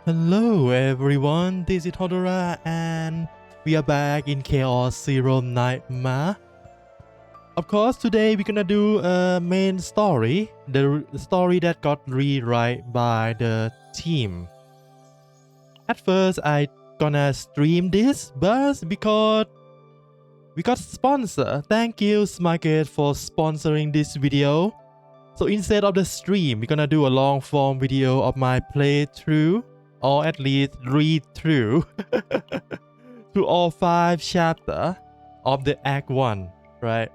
Hello everyone, this is Hodora and we are back in Chaos Zero Nightmare. Of course, today we're gonna do a main story, the story that got rewrite by the team. At first, I gonna stream this, but because we got sponsor, thank you Smarket for sponsoring this video. So instead of the stream, we're gonna do a long form video of my playthrough, or at least read through to all 5 chapters of the Act 1, right?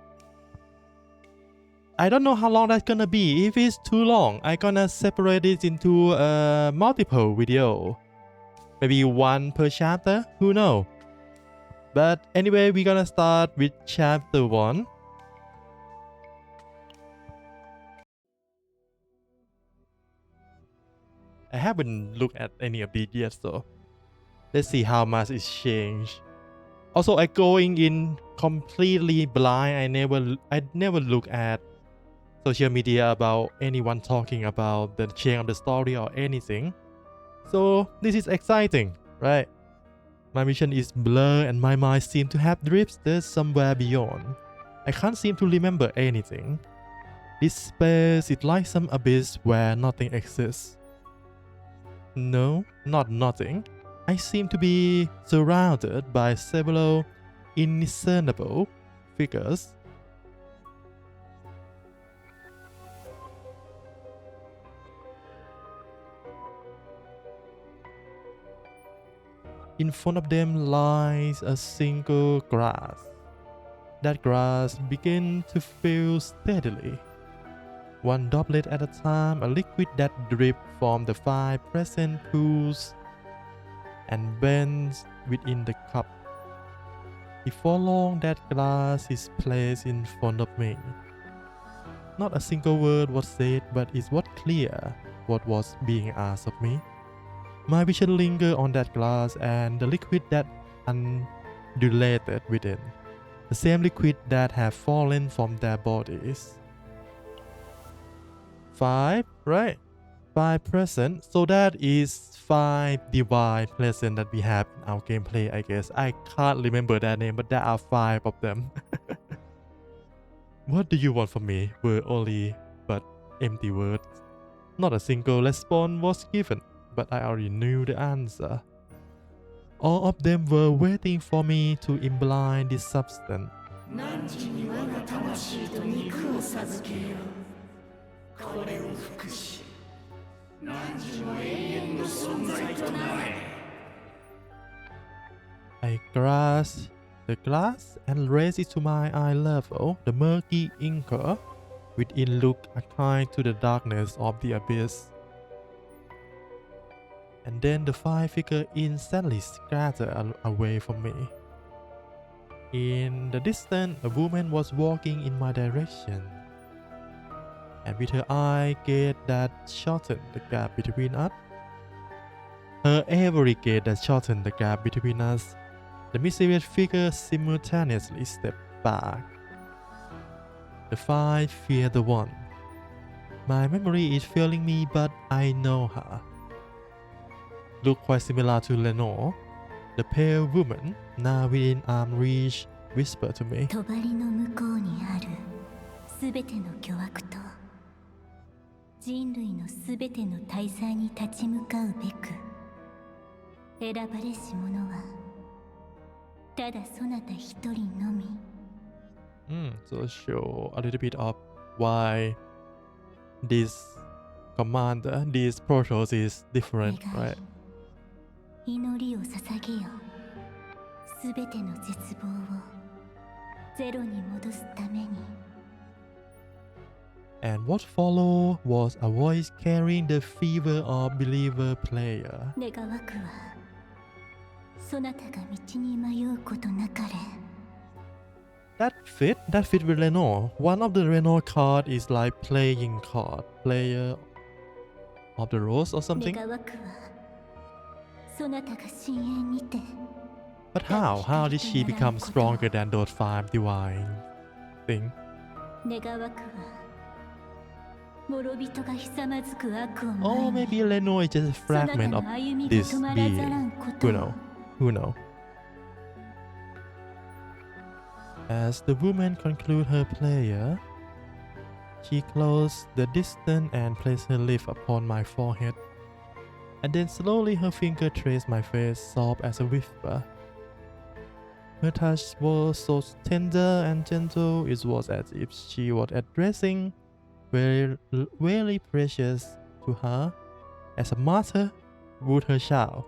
I don't know how long that's gonna be. If it's too long, I'm gonna separate it into a multiple video. Maybe one per chapter, who knows? But anyway, we're gonna start with chapter 1. I haven't looked at any of these yet, so let's see how much is changed. Also, I going in completely blind. I never look at social media about anyone talking about the change of the story or anything. So this is exciting, right? My vision is blurred and my mind seems to have drifted somewhere beyond. I can't seem to remember anything. This space is like some abyss where nothing exists. No, not nothing. I seem to be surrounded by several indiscernible figures. In front of them lies a single grass. That grass begins to fill steadily. One droplet at a time, a liquid that drips from the 5 present pools and bends within the cup. Before long, that glass is placed in front of me. Not a single word was said, but it was clear what was being asked of me. My vision lingered on that glass and the liquid that undulated within, the same liquid that had fallen from their bodies. 5, right? 5 present, so that is 5 divine present that we have in our gameplay, I guess. I can't remember their name, but there are 5 of them. What do you want from me? Were only but empty words. Not a single response was given, but I already knew the answer. All of them were waiting for me to imbibe this substance. I grasped the glass and raised it to my eye level. The murky inker within looked akin to the darkness of the abyss. And then the 5 figures instantly scattered away from me. In the distance, a woman was walking in my direction. And with her eye gaze that shortened the gap between us, her every gaze that shortened the gap between us, the mysterious figure simultaneously stepped back. The 5 fear the one. My memory is failing me, but I know her. Look quite similar to Lenore, the pale woman, now within arm reach, whispered to me. So show a little bit of why this commander, this Protoss is different, right? And what followed was a voice carrying the fever of believer player. That fit with Renault. One of the Renault card is like playing card, player of the rose or something. But how did she become stronger than those 5 divine things? Or maybe Leno is just a fragment of this being. Who know? Who know? As the woman concludes her prayer, she closed the distance and placed her lips upon my forehead. And then slowly her finger traced my face, soft as a whisper. Her touch was so tender and gentle, it was as if she was addressing very precious to her, as a mother would her child.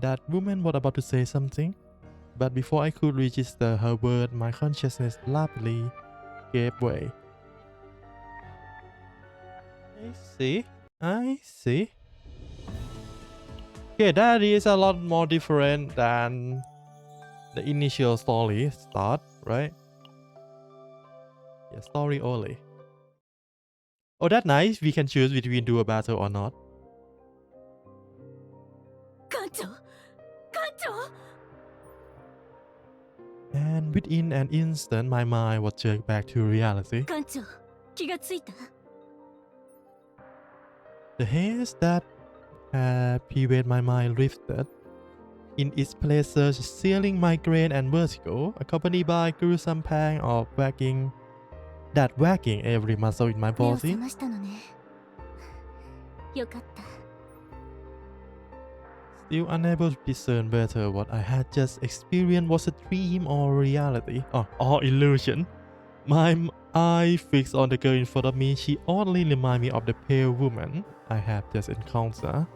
That woman was about to say something, but before I could register her word, my consciousness rapidly gave way. I see. Okay, that is a lot more different than the initial story start, right? Yeah, story only. Oh, that's nice. We can choose between do a battle or not. And within an instant, my mind was jerked back to reality. The haze that had prevented my mind lifted. In its place surged searing migraine and vertigo, accompanied by gruesome pang of whacking every muscle in my body. Still unable to discern whether what I had just experienced was a dream or reality, or illusion. My eye fixed on the girl in front of me. She oddly reminded me of the pale woman I had just encountered.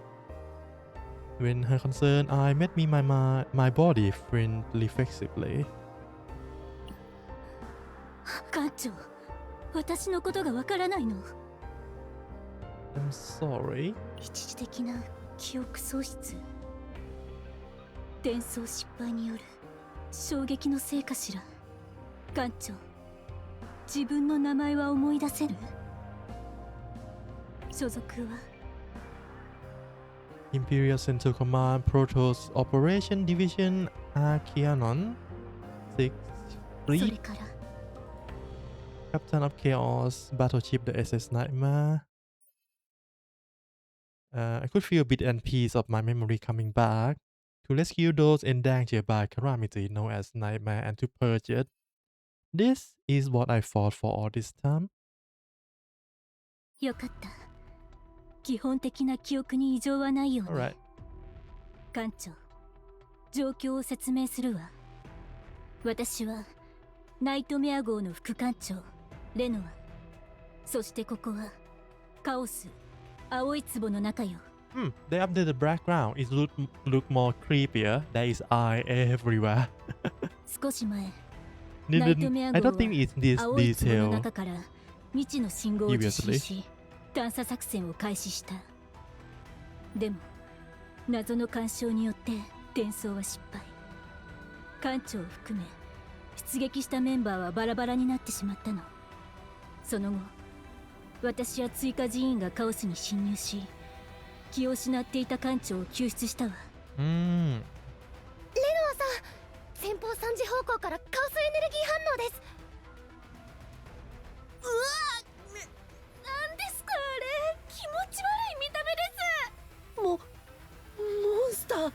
When her concerned eye met me, my body flinched reflexively. I'm sorry. 伝送失敗による衝撃のせいかしら。艦長、自分の名前は思い出せる？所属は Imperial Central Command Protoss Operation Division Archaeon 6 Fleet. Captain of Chaos Battleship the SS Nightmare. I could feel a bit and piece of my memory coming back. To rescue those endangered by calamity known as Nightmare and to purge it. This is what I fought for all this time. よかった。基本的な記憶に異常はないようね。艦長、状況を説明するわ。私はナイトメア号の副艦長レノア。そしてここはカオス青い壺の中よ。They updated the background. It look more creepier. There is eye everywhere. 少し前、 I don't think it's this detail. 中から未知の信号を受信し、探査作戦を開始した。でも謎の干渉によって伝送は失敗。艦長を含め出撃したメンバーはバラバラになってしまったの。その後、私は追加人員がカオスに侵入し、気を失っていた艦長を救出したわ。レノアさん、前方3時方向からカオスエネルギー反応です。うわっ、なんですかあれ、気持ち悪い見た目です。モンスター、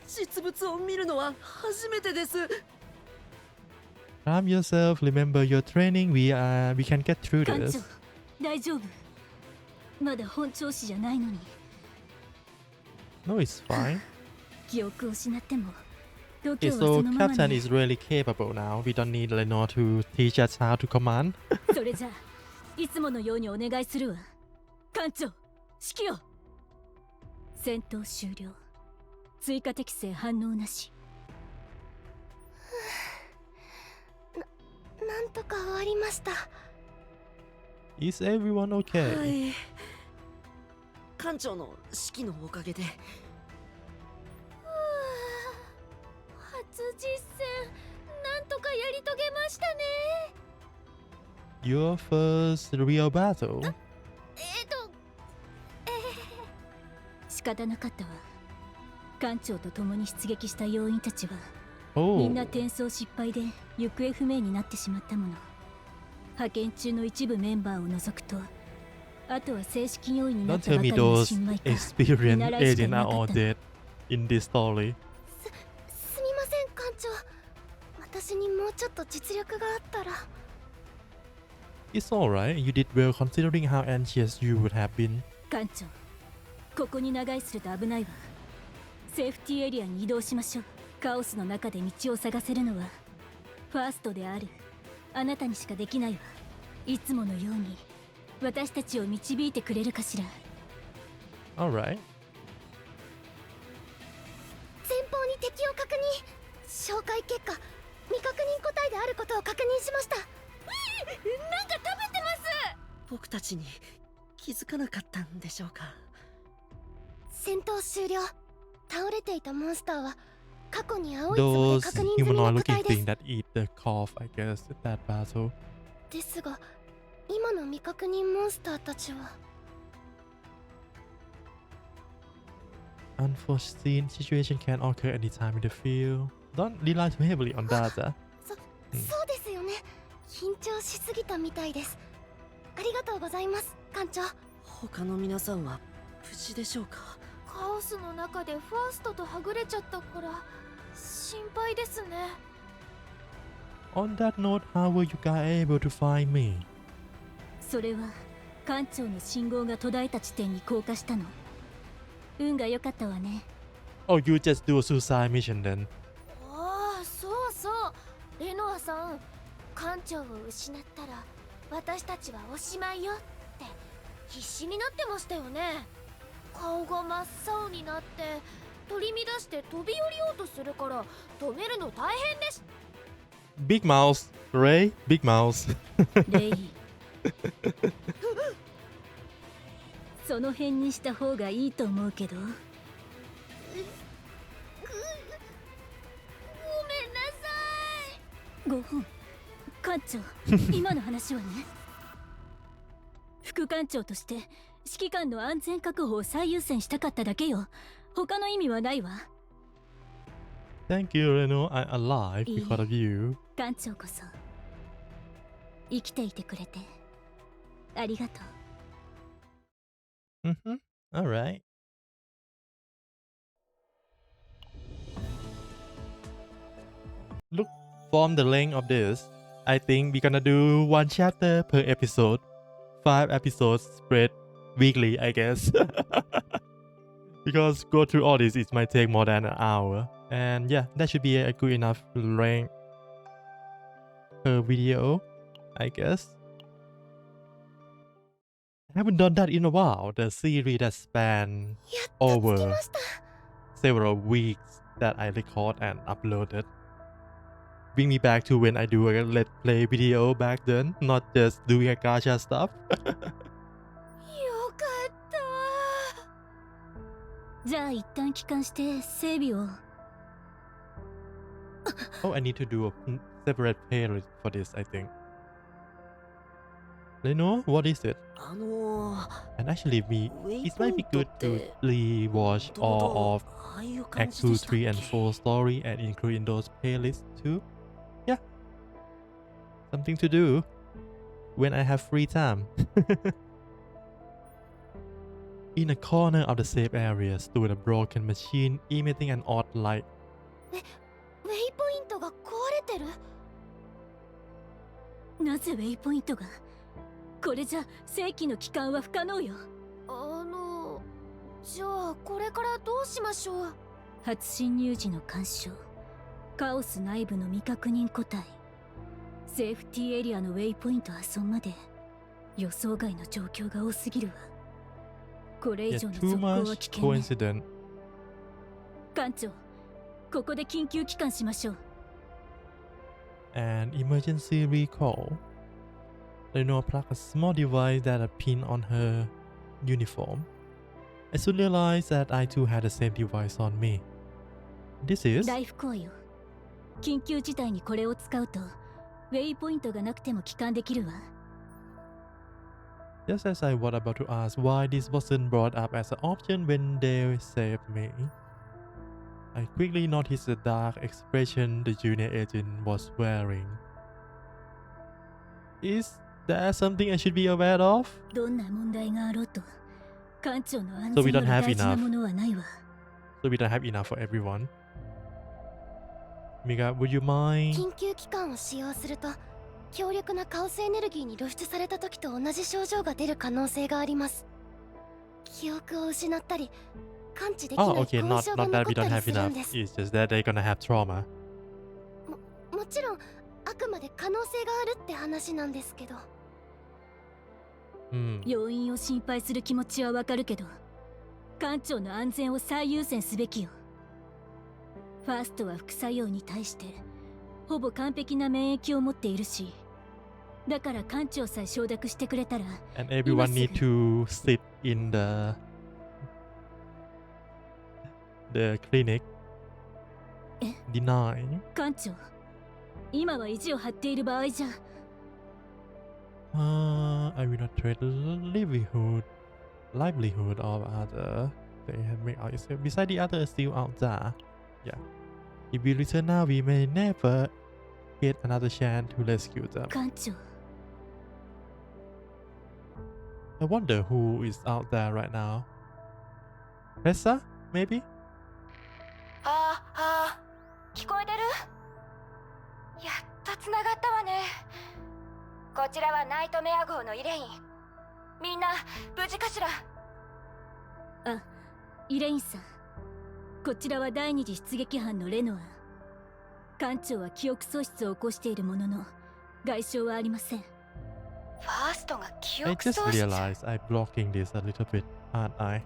実物を見るのは初めてです。Calm yourself. Remember your training. We can get through this. 艦長、大丈夫。まだ本調子じゃないのに。No, it's fine. 記憶を失っても。Okay, so Captain is really capable now. We don't need Lenore to teach us how to command. それじゃあ、いつものようにお願いするわ。艦長、指揮を。戦闘終了。追加適正反応なし。なんとか終わりました。Is everyone okay? はい。艦長の指揮のおかげで。初実戦、なんとかやり遂げましたね。Your first real battle? 仕方なかったわ。艦長と共に出撃した要員たちはみ Oh, んな転送失敗で行方不明になってしまったもの。派遣中の一部メンバーを除くと、あとは正式要員になっ don't たば tell か me りの those 新米か experienced 見習いしかい agents な are か all ったの。 dead in this story. すみません艦長。私にもうちょっと実力があったら。 It's alright. You did well considering how anxious you would have been. 艦長、ここに長居すると危ないわ。セーフティーエリアに移動しましょう。カオスの中で道を探せるのはファーストであるあなたにしかできないわ。いつものように私たちを導いてくれるかしら。 Alright. 前方に敵を確認。紹介結果未確認個体であることを確認しました。なんか食べてます。僕たちに気づかなかったんでしょうか。戦闘終了。倒れていたモンスターは過去に青い爪で Those 確認済みの humanoid 個 looking 体です。 things that eat the calf, I guess, that battle. ですが今の未確認モンスターたちは Unforeseen situation can occur anytime in the field. Don't rely too heavily on that. そうですよね。緊張しすぎたみたいです。ありがとうございます艦長。他の皆さんは無事でしょうか。カオスの中でファーストとはぐれちゃったから心配ですね。 On that note, how were you guys able to find me? それは艦長の信号が途絶えた地点に降下したの。運が良かったわね。 Oh, you just do a suicide mission then. ああそうそう。レノアさん、艦長を失ったら私たちはおしまいよって必死になってましたよね。顔が真っ青になって取り乱して飛び降りようとするから止めるの大変でした。 Big mouse, Ray. Big mouse. レイその辺にした方がいいと思うけど。ごめんなさい。5本艦長今の話はね、副艦長として指揮官の安全確保を最優先したかっただけよ。他の意味はないわ。 Thank you, Reno. I'm alive because of you. 艦長こそ生きていてくれてありがとう。Mm-hmm. Alright. Look, from the length of this, I think we're gonna do one chapter per episode. 5 episodes spread weekly, I guess. Because go through all this, it might take more than an hour. And yeah, that should be a good enough length per video, I guess. I haven't done that in a while. The series that span やっと着き over ました。 several weeks that I record and uploaded. Bring me back to when I do a let's play video back then, not just doing a gacha stuff. よかった。じゃあ一旦帰還して整備を。 Oh, I need to do a separate playlist for this, I think. Leno, what is it? And actually, it might be good to rewatch all of Act 2, 3, and 4 story and include in those playlists too. Yeah. Something to do when I have free time. In a corner of the safe area stood a broken machine emitting an odd light. ウェイポイントが壊れてる。なぜウェイポイントが。これじゃ正規の帰還は不可能よ。じゃあこれからどうしましょう。初侵入時の干渉、カオス内部の未確認個体、セーフティーエリアのウェイポイント破損まで予想外の状況が多すぎるわ。これ以 Yeah, 上の too 続行は much 危険ね。 coincidence. 艦長、ここで緊急帰還しましょう。 An emergency recall. Leno plugged a small device that had pinned on her uniform. I soon realized that I too had the same device on me. This is ライフコアよ。緊急事態にこれを使うとウェイポイントがなくても帰還できるわ。 just as I was about to ask why this wasn't brought up as an option when they saved me. I quickly noticed the dark expression the junior agent was wearing. Is there something I should be aware of? どんな問題があろうと艦長の安 So we 全よ don't り have 大事な enough. ものはないわ So we don't have enough for everyone. Mika, would you mind? 緊急機関を使用すると強力なカオスエネルギーに露出された時と同じ症状が出る可能性があります。記憶を失ったり感知できない Oh, okay. 後遺 Not 症が that 残 we った don't り have するん enough. です。 It's just that they're gonna have trauma. もちろんあくまで可能性があるって話なんですけど。要因を心配する気持ちはわかるけど艦長の安全を最優先すべきよ。ファーストは副作用に対してほぼ完璧な免疫を持っているし、だから艦長さえ承諾してくれたら And everyone need to sit in the clinic. え Deny. 艦長、今は意地を張っている場合じゃ。I will not trade the livelihood of other. They have made out yourself. Beside the other is still out there. Yeah. If we return now, we may never get another chance to rescue them. 艦長、 I wonder who is out there right now. Ressa? Maybe? 聞こえてる？やっとつながったわね。こちらはナイトメア号のイレイン。みんな無事かしら？あ、イレインさん、こちらは第二次出撃班のレノア。艦長は記憶喪失を起こしているものの外傷はありません。ファーストが記 I 憶 just 喪失。 realized I'm blocking this a little bit, aren't I?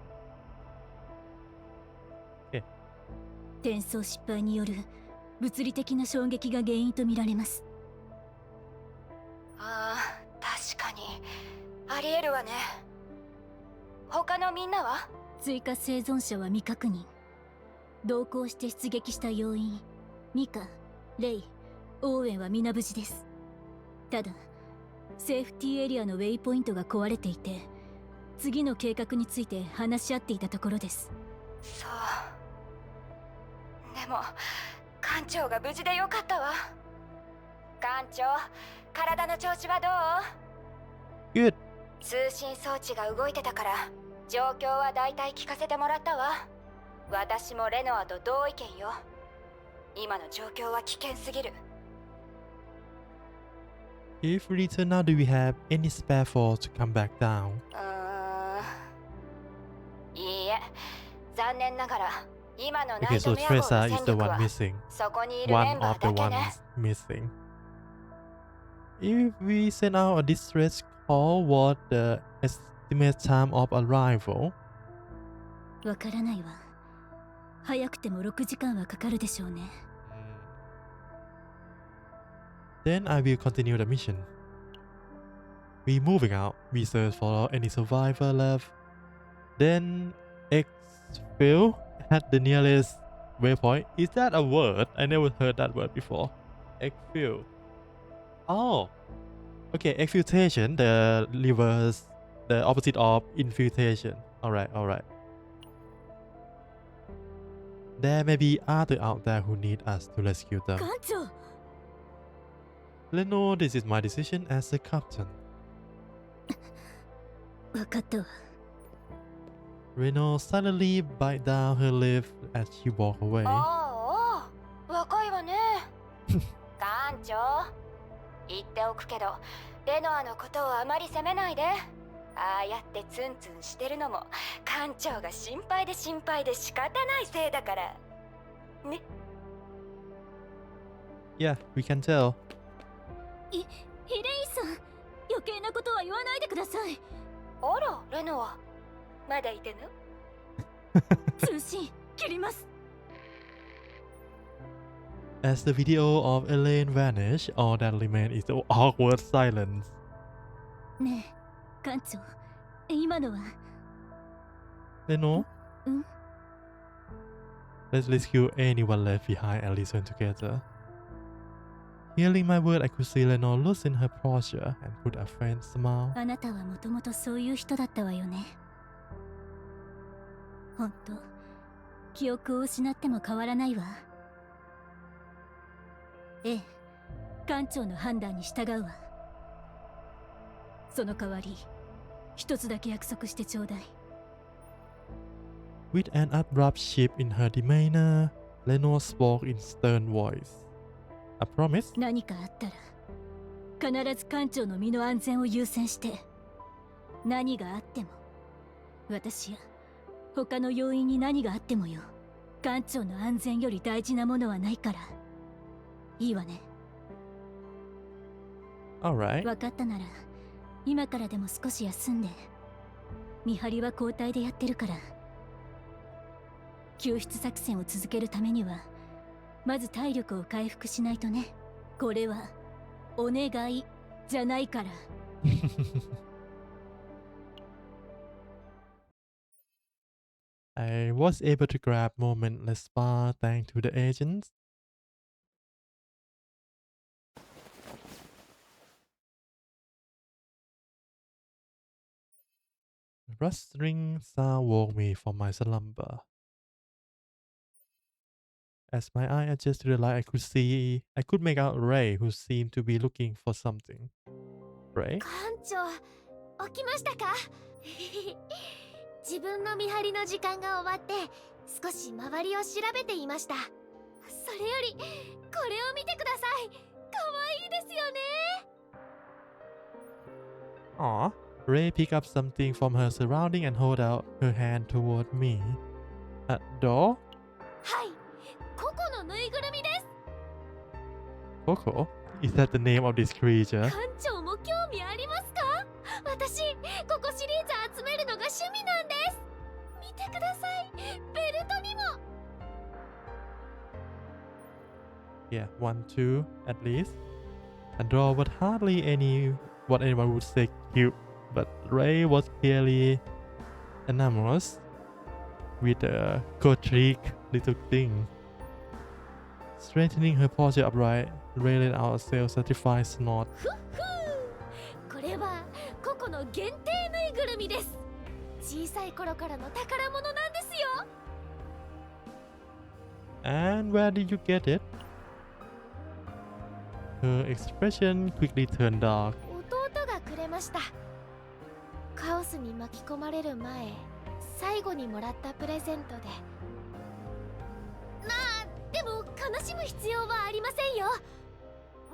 転送失敗による物理的な衝撃が原因とみられます。確かにありえるわね。他のみんなは？追加生存者は未確認。同行して出撃した要員ミカ、レイ、オーウェンは皆無事です。ただセーフティーエリアのウェイポイントが壊れていて次の計画について話し合っていたところです。そう。でも艦長が無事でよかったわ。艦長、体の調子はどう？ Good. 通信装置が動いてたから状況は大体聞かせてもらったわ。私もレノアと同意見よ。今の状況は危険すぎる。If we return now, do we have any spare force to come back down? いいえ、残念ながら今のナ Okay, イト so メア号の Tressa 戦 is the 力 one は missing. そこにいるメ One ンバ of ー the だけね。 ones missing. If we send out a distress call, what the estimate time of arrival? わからないわ。早くても6時間はかかるでしょうね。Then I will continue the mission. We moving out. We search for any survivor left. Then exfil at the nearest waypoint. Is that a word? I never heard that word before. Exfil. Oh. Okay, exfiltration, the reverse, the opposite of infiltration. Alright, alright. There may be others out there who need us to rescue them. 艦長、 Leno, this is my decision as a captain. わかったわ。 Reno suddenly bite down her lip as she walked away. ああ、若いわね。艦長、言っておくけど、レノアのことをあまり責めないで。ああやってツンツンしてるのも艦長が心配で仕方ないせいだからね。 Yeah, we can tell. イレインさん、余計なことは言わないでください。あら、レノア、まだいての？通信切ります。 As the video of Elaine vanished, all that remained is the awkward silence. ねえ、艦長、今のは。 Leno, うん。 let's rescue anyone left behind and listen together. Hearing my word, I could see Leno loosen her posture and put a faint smile. あなたはもともとそういう人だったわよね。ほんと、記憶を失っても変わらないわ。ええ、艦長の判断に従うわ。その代わり一つだけ約束してちょうだい。 With an abrupt shift in her demeanor, Lenore spoke in stern voice. A promise? 何かあったら必ず艦長の身の安全を優先して。何があっても、私や他の要員に何があってもよ、艦長の安全より大事なものはないから。いいわね。 Alright. 分かったなら今からでも少し休んで。見張りは交代でやってるから。救出作戦を続けるためにはまず体力を回復しないとね。これはお願いじゃないから。I was able to grab momentless spa thanks to the agents. Rustling sound woke me from my slumber. As my eye adjusted to the light, I could make out Ray, who seemed to be looking for something. Ray? 艦長、起きましたか？自分の見張りの時間が終わって少し周りを調べていました。それよりこれを見てください。かわいいですよね。 Aw. Ray picked up something from her surrounding and held out her hand toward me. A doll? はい、ココのぬいぐるみです。 Coco? Is that the name of this creature? 艦長も興味ありますか？私、ココシリーズ集めるのが趣味なんです。見てください。ベルトにも。 Yeah, 1, 2 at least. A doll was hardly what anyone would say cute, but Ray was clearly enormous with a goatric little thing. Straightening her posture upright, Ray let out a self-satisfied snort. ふっふー。これはココの限定ぬいぐるみです。小さい頃からの宝物なんですよ。 And where did you get it? Her expression quickly turned dark. 弟がくれました。カオスに巻き込まれる前、最後にもらったプレゼントで。まあでも悲しむ必要はありませんよ。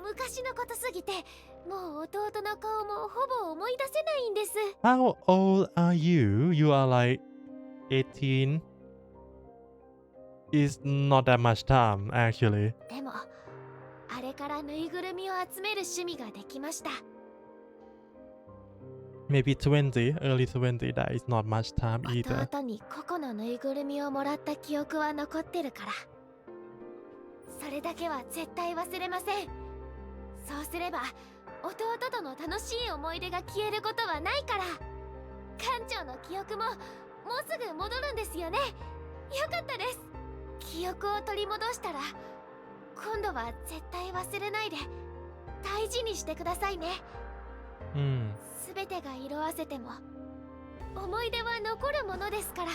昔のことすぎてもう弟の顔もほぼ思い出せないんです。 How old are you? You are like 18. It's not that much time, actually. でもあれからぬいぐるみを集める趣味ができました。 Maybe 20, early 20. That is not much time either. 弟にココのぬいぐるみをもらった記憶は残ってるから、それだけは絶対忘れません。そうすれば弟との楽しい思い出が消えることはないから。艦長の記憶ももうすぐ戻るんですよね。よかったです。記憶を取り戻したら今度は絶対忘れないで大事にしてくださいね。すべてが色あせても思い出は残るものですから。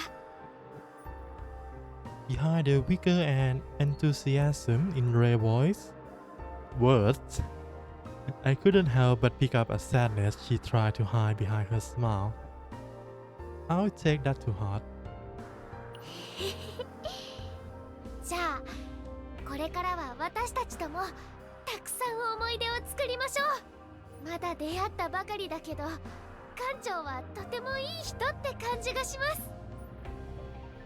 Behind the vigor and enthusiasm in Ray's words, I couldn't help but pick up a sadness she tried to hide behind her smile. I'll take that to heart. じゃあこれからは私たちともたくさん思い出を作りましょう。まだ出会ったばかりだけど艦長はとてもいい人って感じがします。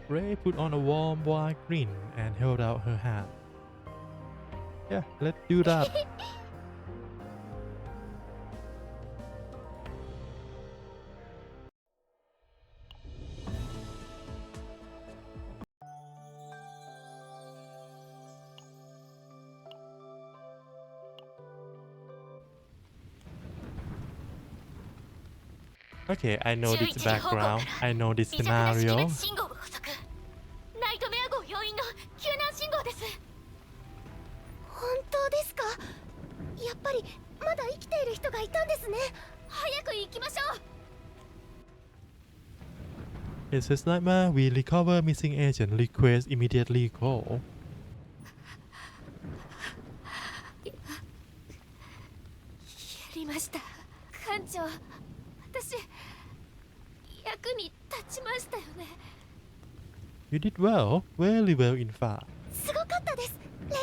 Ray put on a warm wide grin and held out her hand. Yeah, let's do that. Okay, I know this background. I know this scenario. 信号不足。ナイトメア号要員の救難信号です。本当ですか？やっぱりまだ生きている人がいたんですね。早く行きましょう。It says nightmare. We recover missing agent. Request immediately call. やりました艦長。私役に立ちましたよね。 You did well. Very well, in fact. すごかったですレ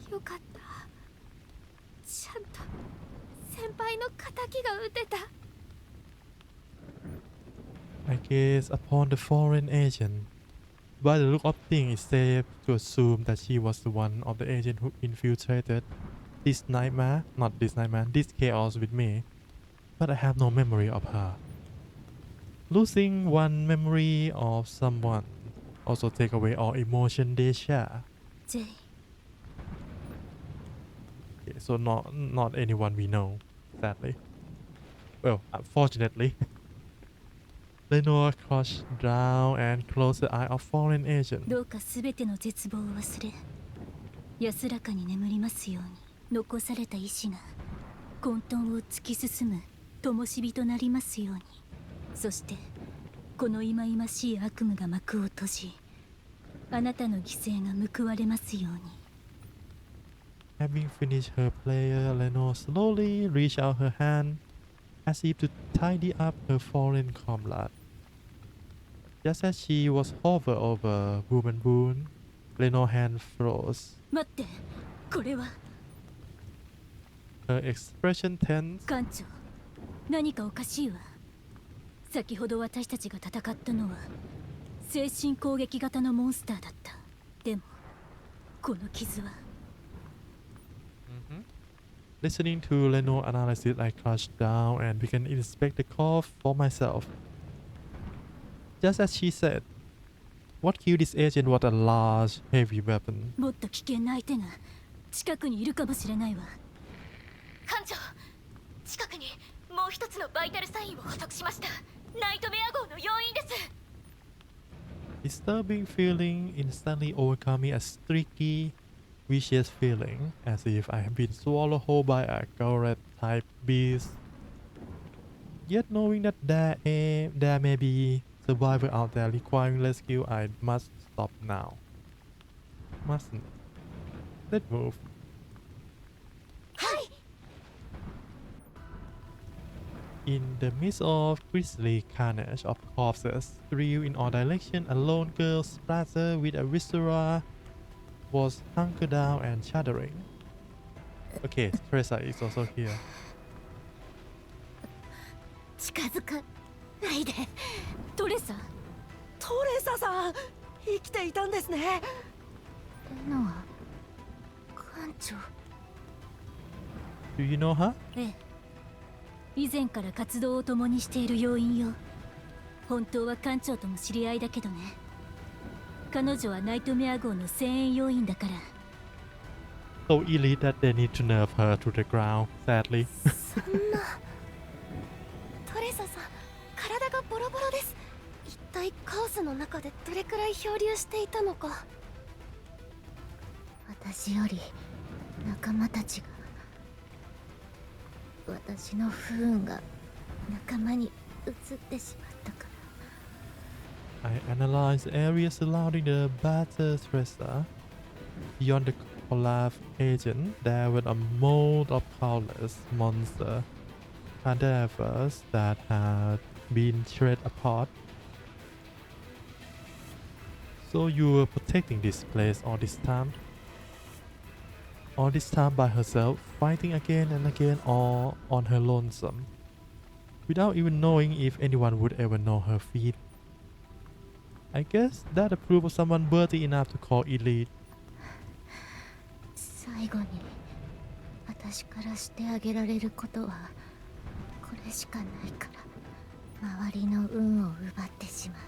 イ。よかった。ちゃんと先輩の仇が撃てた。 I guess upon the foreign agent. By the look of things, it's safe to assume that she was the one of the agent who infiltrated this nightmare, not this nightmare, this chaos with me. But I have no memory of her. Losing one memory of someone also take away all emotion they share. ジェイ Okay, so not anyone we know, sadly. Well, unfortunately. Lenore crouched down and closed the eye of foreign agent. どうかすべての絶望を忘れ安らかに眠りますように。残された意志が混沌を突き進む灯火となりますように。そしてこの忌々しい悪夢が幕を閉じ、あなたの犠牲が報われますように。 Having finished her prayer, Lenore slowly reached out her hand as if to tidy up her fallen comrade. Just as she was hover over woman wound, Lenore's hand froze. 待って、これは Her expression tense. 艦長、何かおかしいわ。先ほど私たちが戦ったのは精神攻撃型のモンスターだった。でもこの傷は Listening to Lenore's analysis, I crouched down and began to inspect the corpse for myself. Just as she said, what killed this agent was a large, heavy weapon. もっと危険な相手が近くにいるかもしれないわ。艦長、近くにもう一つのバイタルサインを捕捉しました。ナイトメア号の要員です。 Disturbing feeling instantly overcome me, a streaky, vicious feeling, as if I have been swallowed whole by a Gauret-type beast. Yet knowing that there may be survivors out there requiring rescue, I must stop now. Mustn't. Let's move. はい。 In the midst of grisly carnage of corpses strewn in all directions, a lone girl splattered with a viscera was hunkered down and shuddering. Okay, Teresa is also here. 近づかないで。トレサ、トレサさん生きていたんですね。レノア、艦長。 Do you know her? ええ、以前から活動を共にしている要員よ。本当は艦長とも知り合いだけどね。彼女はナイトメア号の声援要員だから。 So elite that they need to nerve her to the ground, sadly. そんな。トレサさん、体がボロボロです。一体カオスの中でどれくらい漂流していたのか。私より仲間たちが、私の不運が仲間に移ってしまったから。 I analyzed the area surrounding the battered Teresa. Beyond the collapsed agent, there was a mold of countless monster cadavers that had been shred apart. So you were protecting this place all this time? All this time by herself, fighting again and again, all on her lonesome, without even knowing if anyone would ever know her feat. I guess that the proof of someone worthy enough to call elite. 最後に私からしてあげられることはこれしかないから、周りの運を奪ってしまう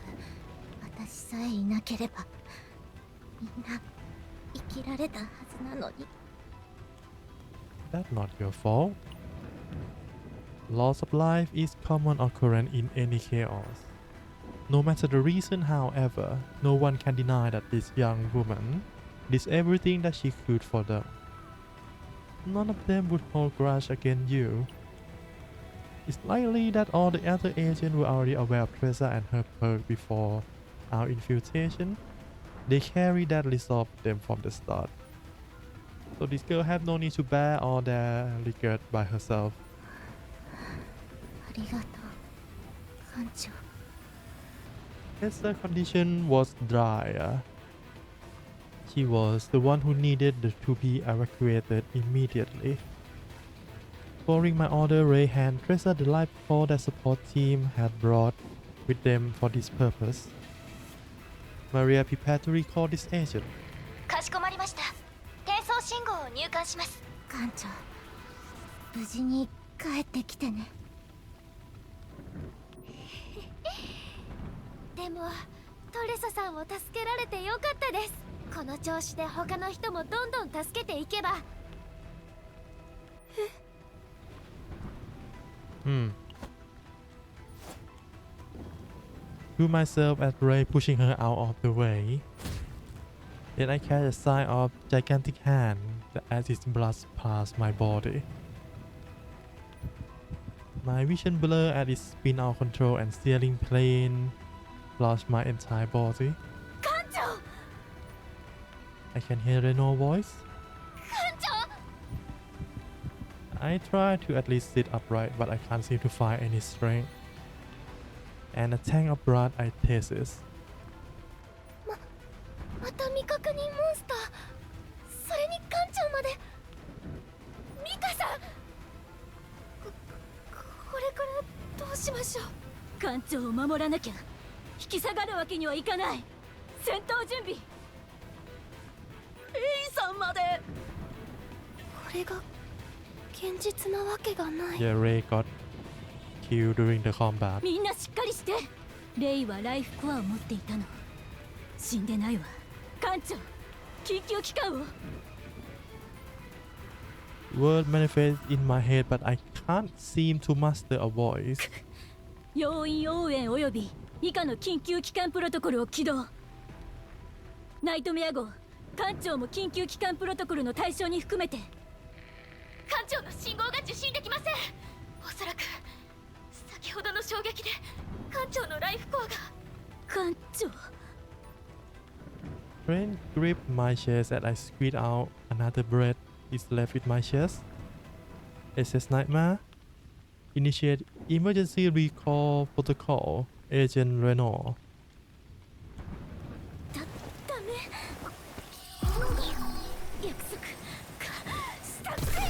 私さえいなければみんな生きられたはずなのに。 That's not your fault. Loss of life is common occurrence in any chaos. No matter the reason, however, no one can deny that this young woman did everything that she could for them. None of them would hold grudge against you. It's likely that all the other agents were already aware of Tressa and her perk before our infiltration. They carried that list of them from the start. So this girl have no need to bear all their regret by herself. ありがとう艦長 Tressa's condition was dire. She was the one who needed to be evacuated immediately. Following my order, Ray handed Tressa the life cord that support team had brought with them for this purpose. Maria prepared to recall this agent. かしこまりました。転送信号を入管します。艦長無事に帰ってきてねでもトレサさんを助けられてよかったです。この調子で他の人もどんどん助けていけば。Threw myself at Ray, pushing her out of the way. Then I catch a sign of gigantic hand as its blood passed my body. My vision blurred as it spin out of control and steering plane lost my entire body. 艦長 I can hear Renault's voice. 艦長 I try to at least sit upright, but I can't seem to find any strength. And a tank of blood I tasted. また未確認モンスター。それに艦長まで。ミカさんこれからどうしましょう。艦長を守らなきゃ引き下がるわけにはいかない戦闘準備レイさんまで。これが現実なわけがない。 Yeah, Ray got killed during the combat. みんなしっかりしてレイはライフコアを持っていたの死んでないわ艦長緊急機関を Word manifest in my head, but I can't seem to master a voice. 要員応援および以下の緊急機関プロトコルを起動ナイトメア号艦長も緊急機関プロトコルの対象に含めて艦長の信号が受信できません。おそらく先ほどの衝撃で艦長のライフコアが。艦長 Train gripped my chest as I squeezed out another breath is left with my chest. SS Nightmare. Initiate emergency recall protocol. Agent Renault. ダメ約束したくせに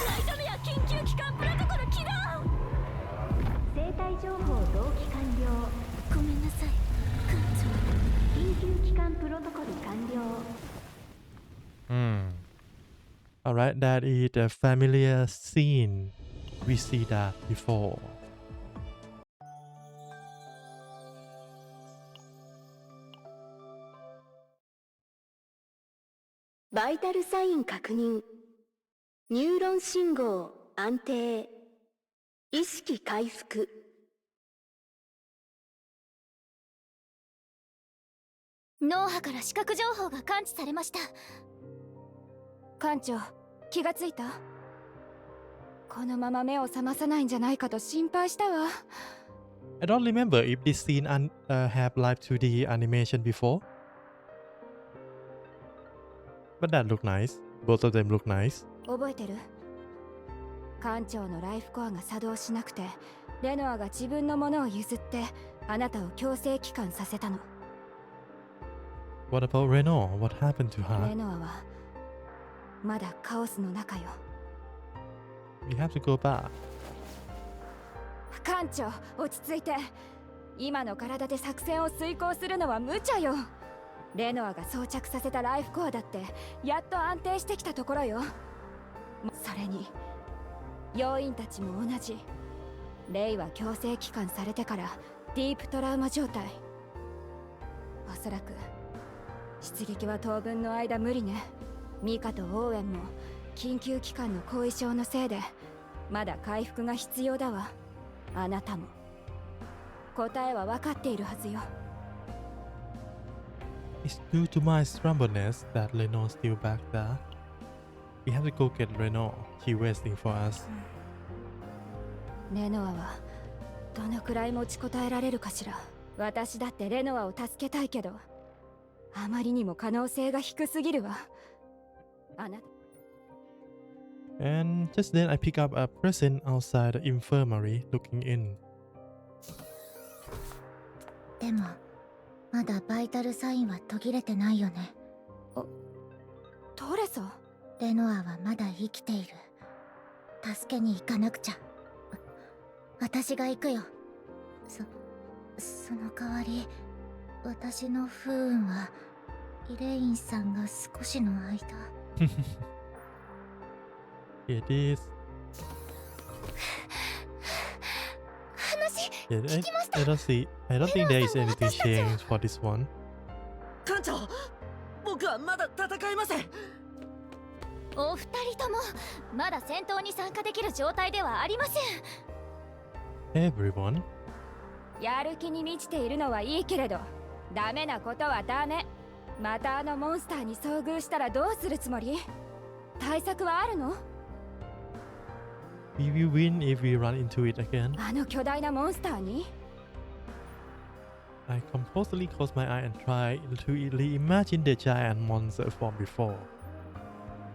ナイトメア緊急機関プロトコル起動生体情報同期完了。ごめんなさい艦緊急機関プロトコル完了。Alright, that is a familiar scene. We see that before. バイタルサイン確認。ニューロン信号安定。意識回復。脳波から視覚情報が感知されました。艦長気がついた？このまま目を覚まさないんじゃないかと心配したわ。 I don't remember if this scene have live 2D animation before. But that looked nice. Both of them look nice. 覚えてる？艦長のライフコアが作動しなくてレノアが自分のものを譲ってあなたを強制帰還させたの。 What about Renault? What happened to her? レノアはまだカオスの中よ。 We have to go back. 艦長落ち着いて。今の体で作戦を遂行するのは無茶よ。レノアが装着させたライフコアだってやっと安定してきたところよ。それに要員たちも同じ。レイは強制帰還されてからディープトラウマ状態。おそらく出撃は当分の間無理ね。ミカとオーエンも緊急機関の後遺症のせいでまだ回復が必要だわ。あなたも答えは分かっているはずよ。 It's due to my stubbornness that Renault's still back there. We have to go get Renault. She's waiting for us. レノアはどのくらい持ちこたえられるかしら。私だってレノアを助けたいけど、あまりにも可能性が低すぎるわ。あなた And just then I pick up a present outside the infirmary looking in. でもまだバイタルサインは途切れてないよね。トレサ。レノアはまだ生きている。助けに行かなくちゃ。私が行くよ。その代わり私の不運はイレインさんが少しの間It is. 話 Yeah, 聞きました。 I don't think there is anything changed for this one. 艦長、僕はまだ戦えません。お二人ともまだ戦闘に参加できる状態ではありません。 Everyone. やる気に満ちているのはいいけれど、ダメなことはダメ。またあのモンスターに遭遇したらどうするつもり？対策はあるの？ We will win if we run into it again. あの巨大なモンスターに？ I composedly close my eye and try to reimagine the giant monster from before.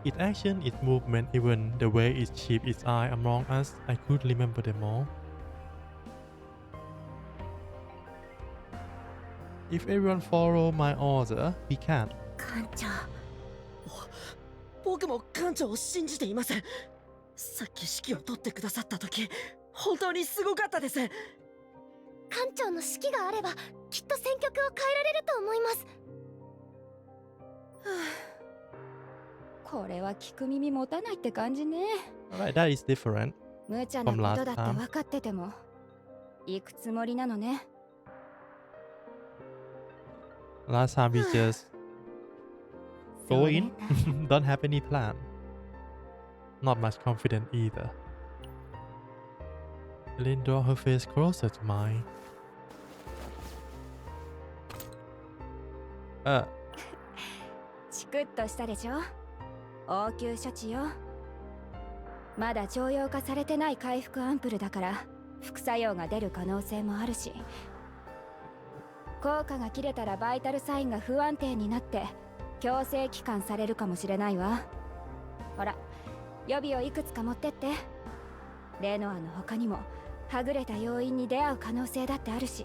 Its action, its movement, even the way it shaped its eye among us, I could remember them all. If everyone follow my order, we can. 艦長、僕も艦長を信じています。さっき指揮を取ってくださった時、本当にすごかったです。艦長の指揮があればきっと戦局を変えられると思います。これは聞く耳持たないって感じね。 Alright, that is different. 無茶なことだって分かってても行くつもりなのね。 Last time we just go in, don't have any plan. Not much confident either. Ellen draw her face closer to mine. チクッとしたでしょ。応急処置よ。まだ常用化されてない回復アンプルだから副作用が出る可能性もあるし、効果が切れたらバイタルサインが不安定になって強制帰還されるかもしれないわ。ほら、予備をいくつか持ってって。レノアの他にもはぐれた要因に出会う可能性だってあるし。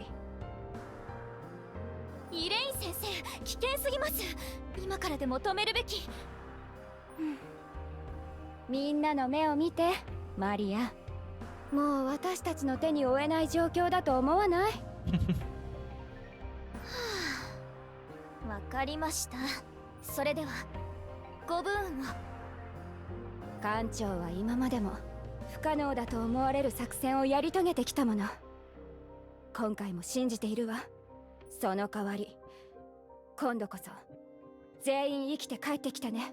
イレイン先生、危険すぎます。今からでも止めるべき。みんなの目を見て、マリア。もう私たちの手に負えない状況だと思わない？わかりました。それではご分を。艦長は今までも不可能だと思われる作戦をやり遂げてきたもの。今回も信じているわ。その代わり今度こそ全員生きて帰ってきたね。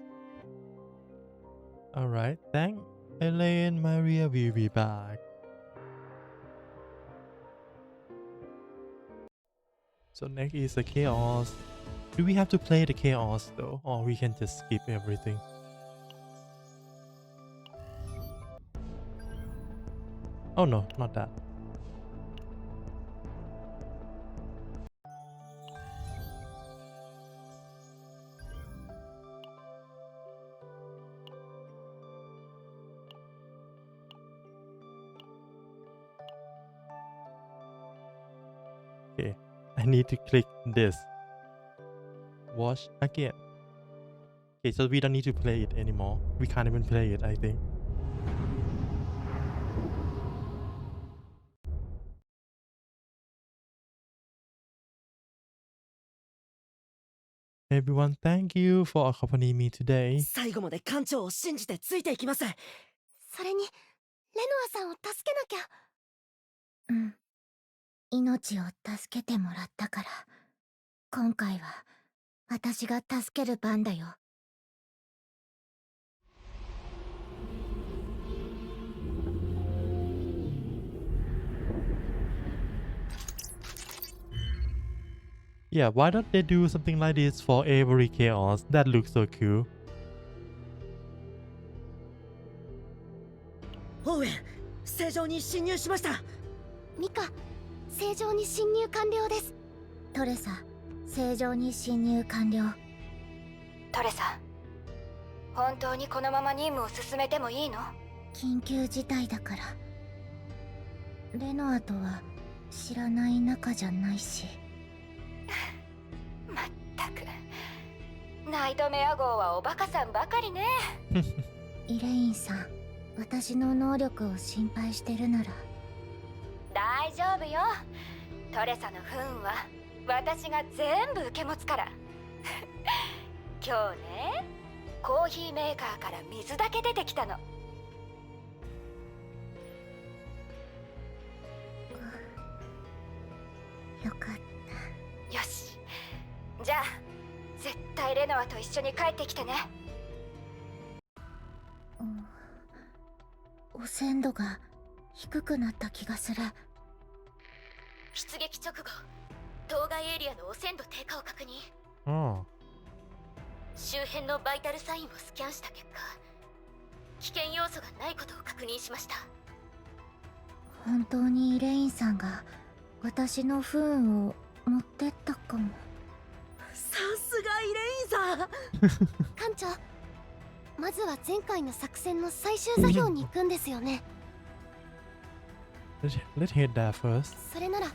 Alright, thank Ellen, Maria, we'll be back. So next is the chaos. Do we have to play the chaos though, or we can just skip everything? Oh no, not that. Okay, I need to click this. Watch again. Okay, so we don't need to play it anymore. We can't even play it, I think. Everyone, thank you for accompanying me today. 最後まで艦長を信じてついていきます。それにレノアさんを助けなきゃ。うん、命を助けてもらったから今回は私が助ける番だよ。Yeah, why don't they do something like this for every chaos? That looks so cool. オーエン、正常に侵入しました。ミカ、正常に侵入完了です。トレサ、正常に侵入完了。トレサ、本当にこのまま任務を進めてもいいの？緊急事態だから。レノアとは知らない仲じゃないし。まったく、ナイトメア号はおバカさんばかりね。イレインさん、私の能力を心配してるなら。大丈夫よ。トレサの不運は私が全部受け持つから。今日ね、コーヒーメーカーから水だけ出てきたの。よかった。よし、じゃあ絶対レノアと一緒に帰ってきてね。汚染度が低くなった気がする。出撃直後、当該エリアの汚染度低下を確認。Oh. 周辺のバイタルサインをスキャンした結果、危険要素がないことを確認しました。本当にイレインさんが私の不運を持ってったかも。さすがイレインさん。艦長、まずは前回の作戦の最終座標に行くんですよね。Let's hit that first. それなら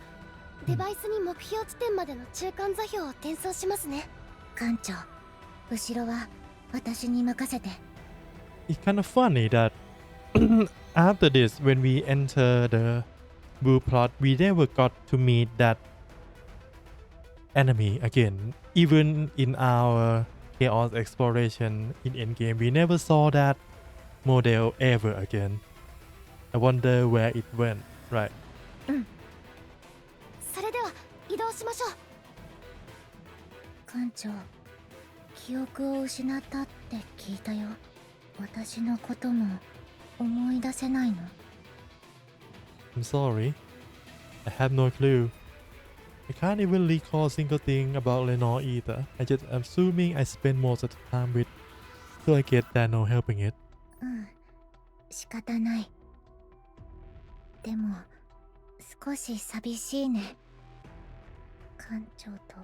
デバイスに目標地点までの中間座標を転送しますね。艦長、後ろは私に任せて。It's kind of funny that after this, when we enter the blue plot, we never got to meet that enemy again. Even in our chaos exploration in endgame, we never saw that model ever again. I wonder where it went, right? それでは移動しましょう。艦長、記憶を失ったって聞いたよ。私のことも思い出せないの？ I'm sorry. I have no clue. I can't even recall a single thing about Lenore either. I just assuming I spend most of the time with, so I get Dano helping it. 仕方ない。でも少し寂しいね。艦長と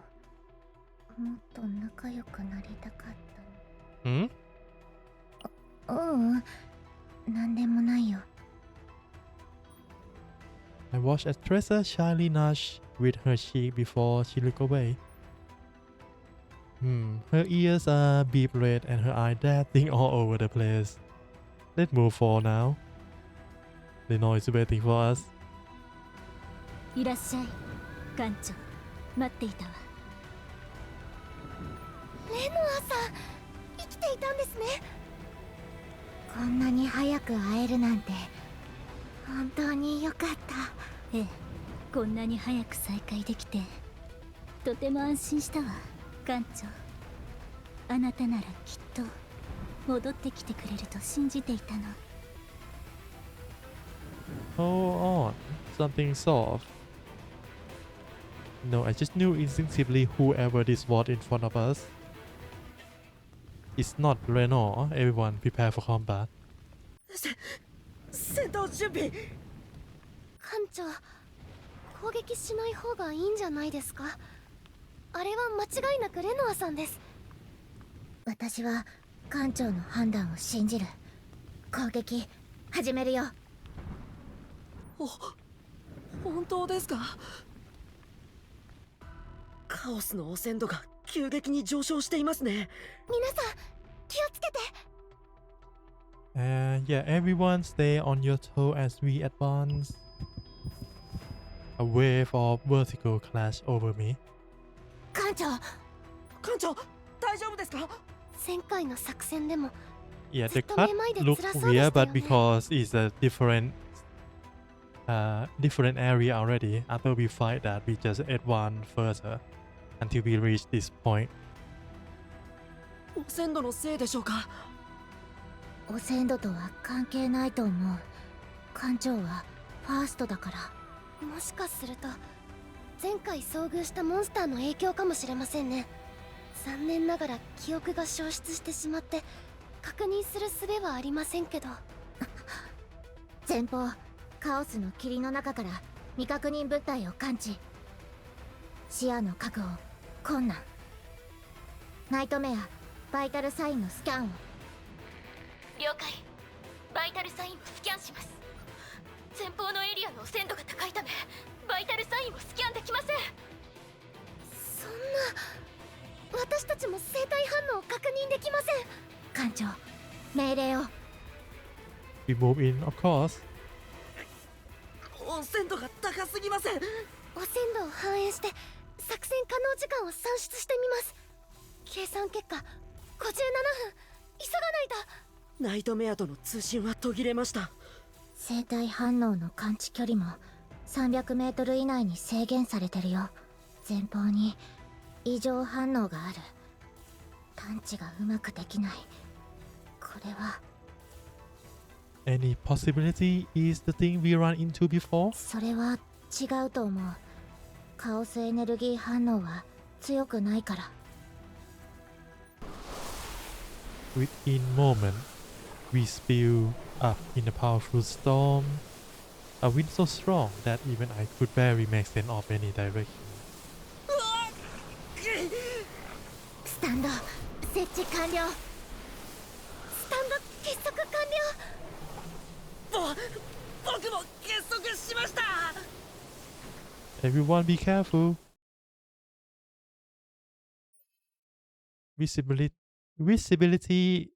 もっと仲良くなりたかったの。なんでもないよ。I watched as Teresa shyly nudged with her cheek before she looked away. Her ears are beep red and her eyes darting all over the place. Let's move forward now. Lenore is waiting for us. いらっしゃい、艦長。待っていたわ。レノアさん、生きていたんですね。こんなに早く会えるなんて本当によかった。ええ、こんなに早く再会できてとても安心したわ、艦長。あなたならきっと戻ってきてくれると信じていたの。Hold on, something soft. No, I just knew instinctively whoever this was in front of us. It's not Lenore. Everyone prepare for combat. 戦闘準備。艦長、攻撃しない方がいいんじゃないですか？あれは間違いなくレノアさんです。私は艦長の判断を信じる。攻撃始めるよ。本当ですか？カオスの汚染度が急激に上昇していますね。皆さん気をつけて。Yeah, everyone stay on your toe as we advance. A wave of vertical clashed over me. 艦長、大丈夫ですか？前回の作戦でも Yeah, ず the っと cut めまいで looked 辛そうで weird, したよ but ね。 because it's a different area already. After we fight that, we just advance further until we reach this point. 汚染度のせいでしょうか？汚染度とは関係ないと思う。艦長はファーストだから。もしかすると前回遭遇したモンスターの影響かもしれませんね。残念ながら記憶が消失してしまって確認する術はありませんけど。前方カオスの霧の中から未確認物体を感知。視野の確保困難。ナイトメアバイタルサインのスキャンを。了解。バイタルサインをスキャンします。前方のエリアの汚染度が高いためバイタルサインをスキャンできません。そんな、私たちも生体反応を確認できません。艦長命令を。 We move in, of course. 汚染度が高すぎません。汚染度を反映して作戦可能時間を算出してみます。計算結果57分。急がないと。ナイトメアとの通信は途切れました。生体反応の感知距離も300メートル以内に制限されてるよ。前方に異常反応がある。探知がうまくできない。これは Any possibility is the thing we run into before? それは違うと思う。カオスエネルギー反応は強くないから。 Within moment, we spew up in a powerful storm. A wind so strong that even I could barely make sense of any direction. スタンド設置完了。スタンド結束完了。僕も結束しました。 Everyone be careful. Visibility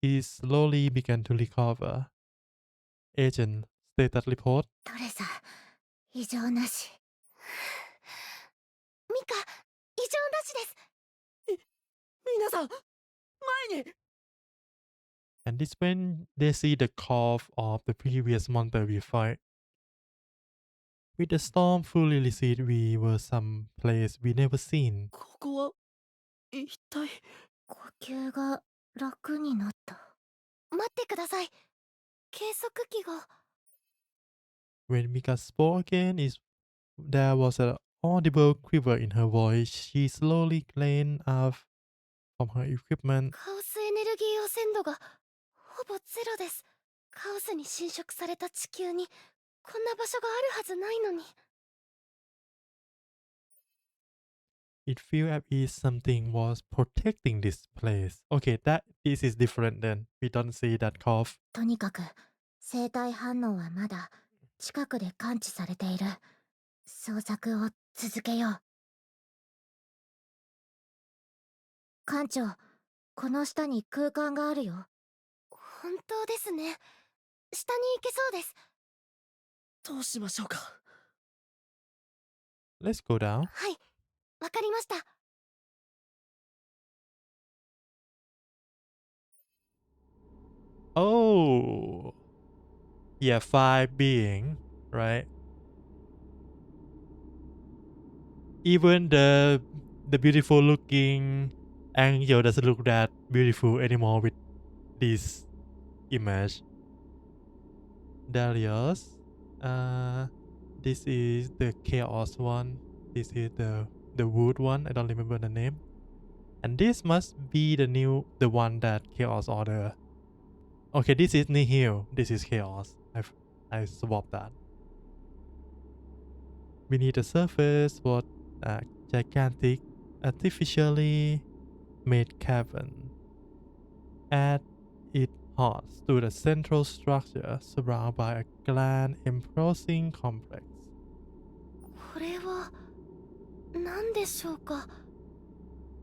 is slowly began to recover. Agent, status report. トレサ異常なし。ミカ、異常なしです。皆さん前に。 And this when they see the curve of the previous monster we fight. With the storm fully receded, we were some place we never seen. ここは一体。呼吸が楽になった。待ってください。計測器が。When Mika spoke again, there was an audible quiver in her voice. She slowly glanced up from her equipment. カオスエネルギー汚染度がほぼゼロです。カオスに侵食された地球にこんな場所があるはずないのに。It felt as if something was protecting this place. Okay, this is different then. We don't see that curve. とにかく生体反応はまだ近くで感知されている。捜索を続けよう。艦長、この下に空間があるよ。本当ですね。下に行けそうです。どうしましょうか。 Let's go down. はい、わかりました。Oh, yeah, 5 being, right? Even the beautiful looking angel doesn't look that beautiful anymore with this image. Darius, this is the chaos one. This is the wood one. I don't remember the name. And this must be the one that chaos order. Okay, this is nihil. This is chaos. I swapped that. Beneath the surface was a gigantic, artificially made cavern. At its heart stood a central structure surrounded by a grand, imposing complex. これは何でしょうか。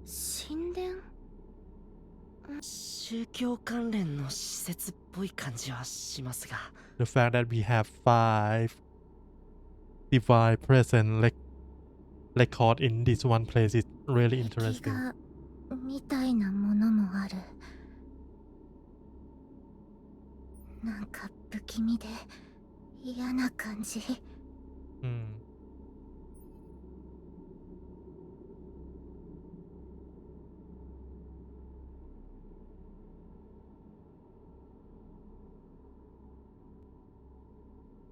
神殿。宗教関連の施設っぽい感じはしますが。 The fact that we have 5 divine present record in this one place is really 壁 interesting. 画みたいなものもある。なんか不気味で嫌な感じ。Hmm.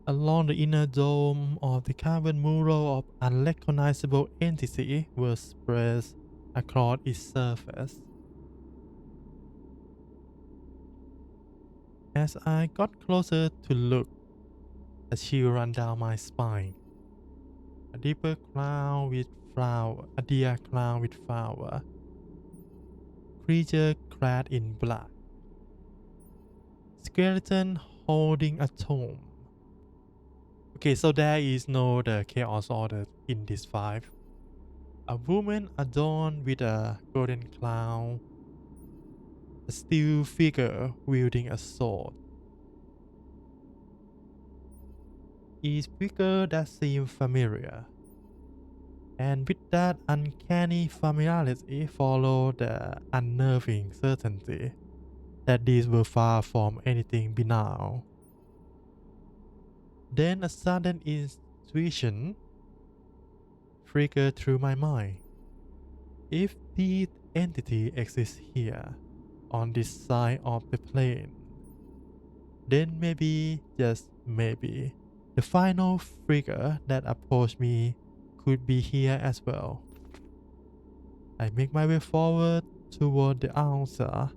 Along the inner dome of the cavern, mural of unrecognizable entity were spread across its surface. As I got closer to look, a chill ran down my spine. A deeper cloud with flower, a deer cloud with flower. Creature clad in black. Skeleton holding a tome. Okay, so there is no the chaos order in this 5. A woman adorned with a golden crown. A steel figure wielding a sword. Each figure that seemed familiar. And with that uncanny familiarity followed the unnerving certainty that these were far from anything banal. Then a sudden intuition triggered through my mind. If the entity exists here, on this side of the plane, then maybe, just maybe, the final figure that approached me could be here as well. I make my way forward toward the altar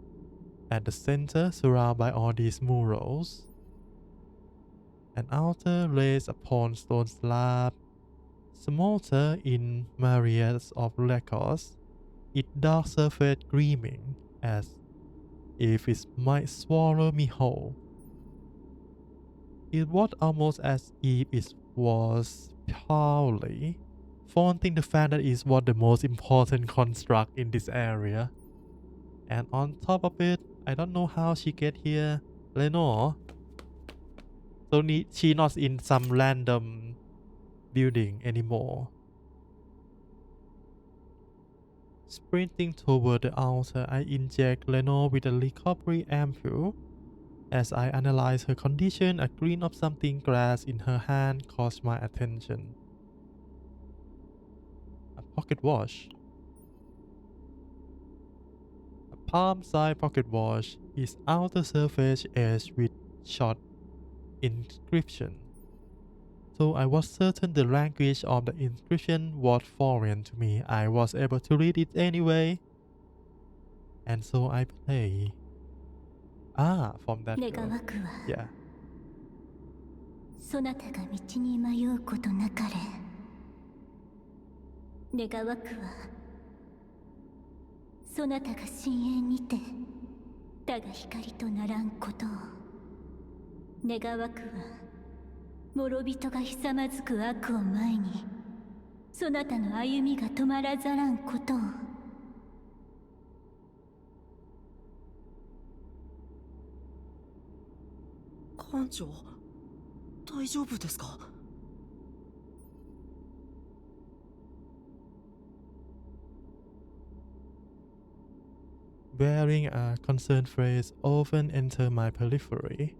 at the center, surrounded by all these murals. An altar raised upon stone slab, smolder in myriads of records, its dark surface gleaming as if it might swallow me whole. It was almost as if it was proudly flaunting the fact that it was the most important construct in this area. And on top of it, I don't know how she get here. Lenore. So she not in some random building anymore. Sprinting toward the altar, I inject Lenore with a recovery ampule. As I analyze her condition, a gleam of something glass in her hand caught my attention. A pocket watch. A palm-sized pocket watch, its outer surface edged with short inscription. Though I was certain the language of the inscription was foreign to me, I was able to read it anyway. And so I play. From that girl. Yeah. そなたが道に迷うことなかれ。願わくは、そなたが深淵にて、だが光とならんことを。願わくは、諸人がひさまずく悪を前に、そなたの歩みが止まらざらんことを。艦長、大丈夫ですか? Wearing a concerned phrase often enter my periphery.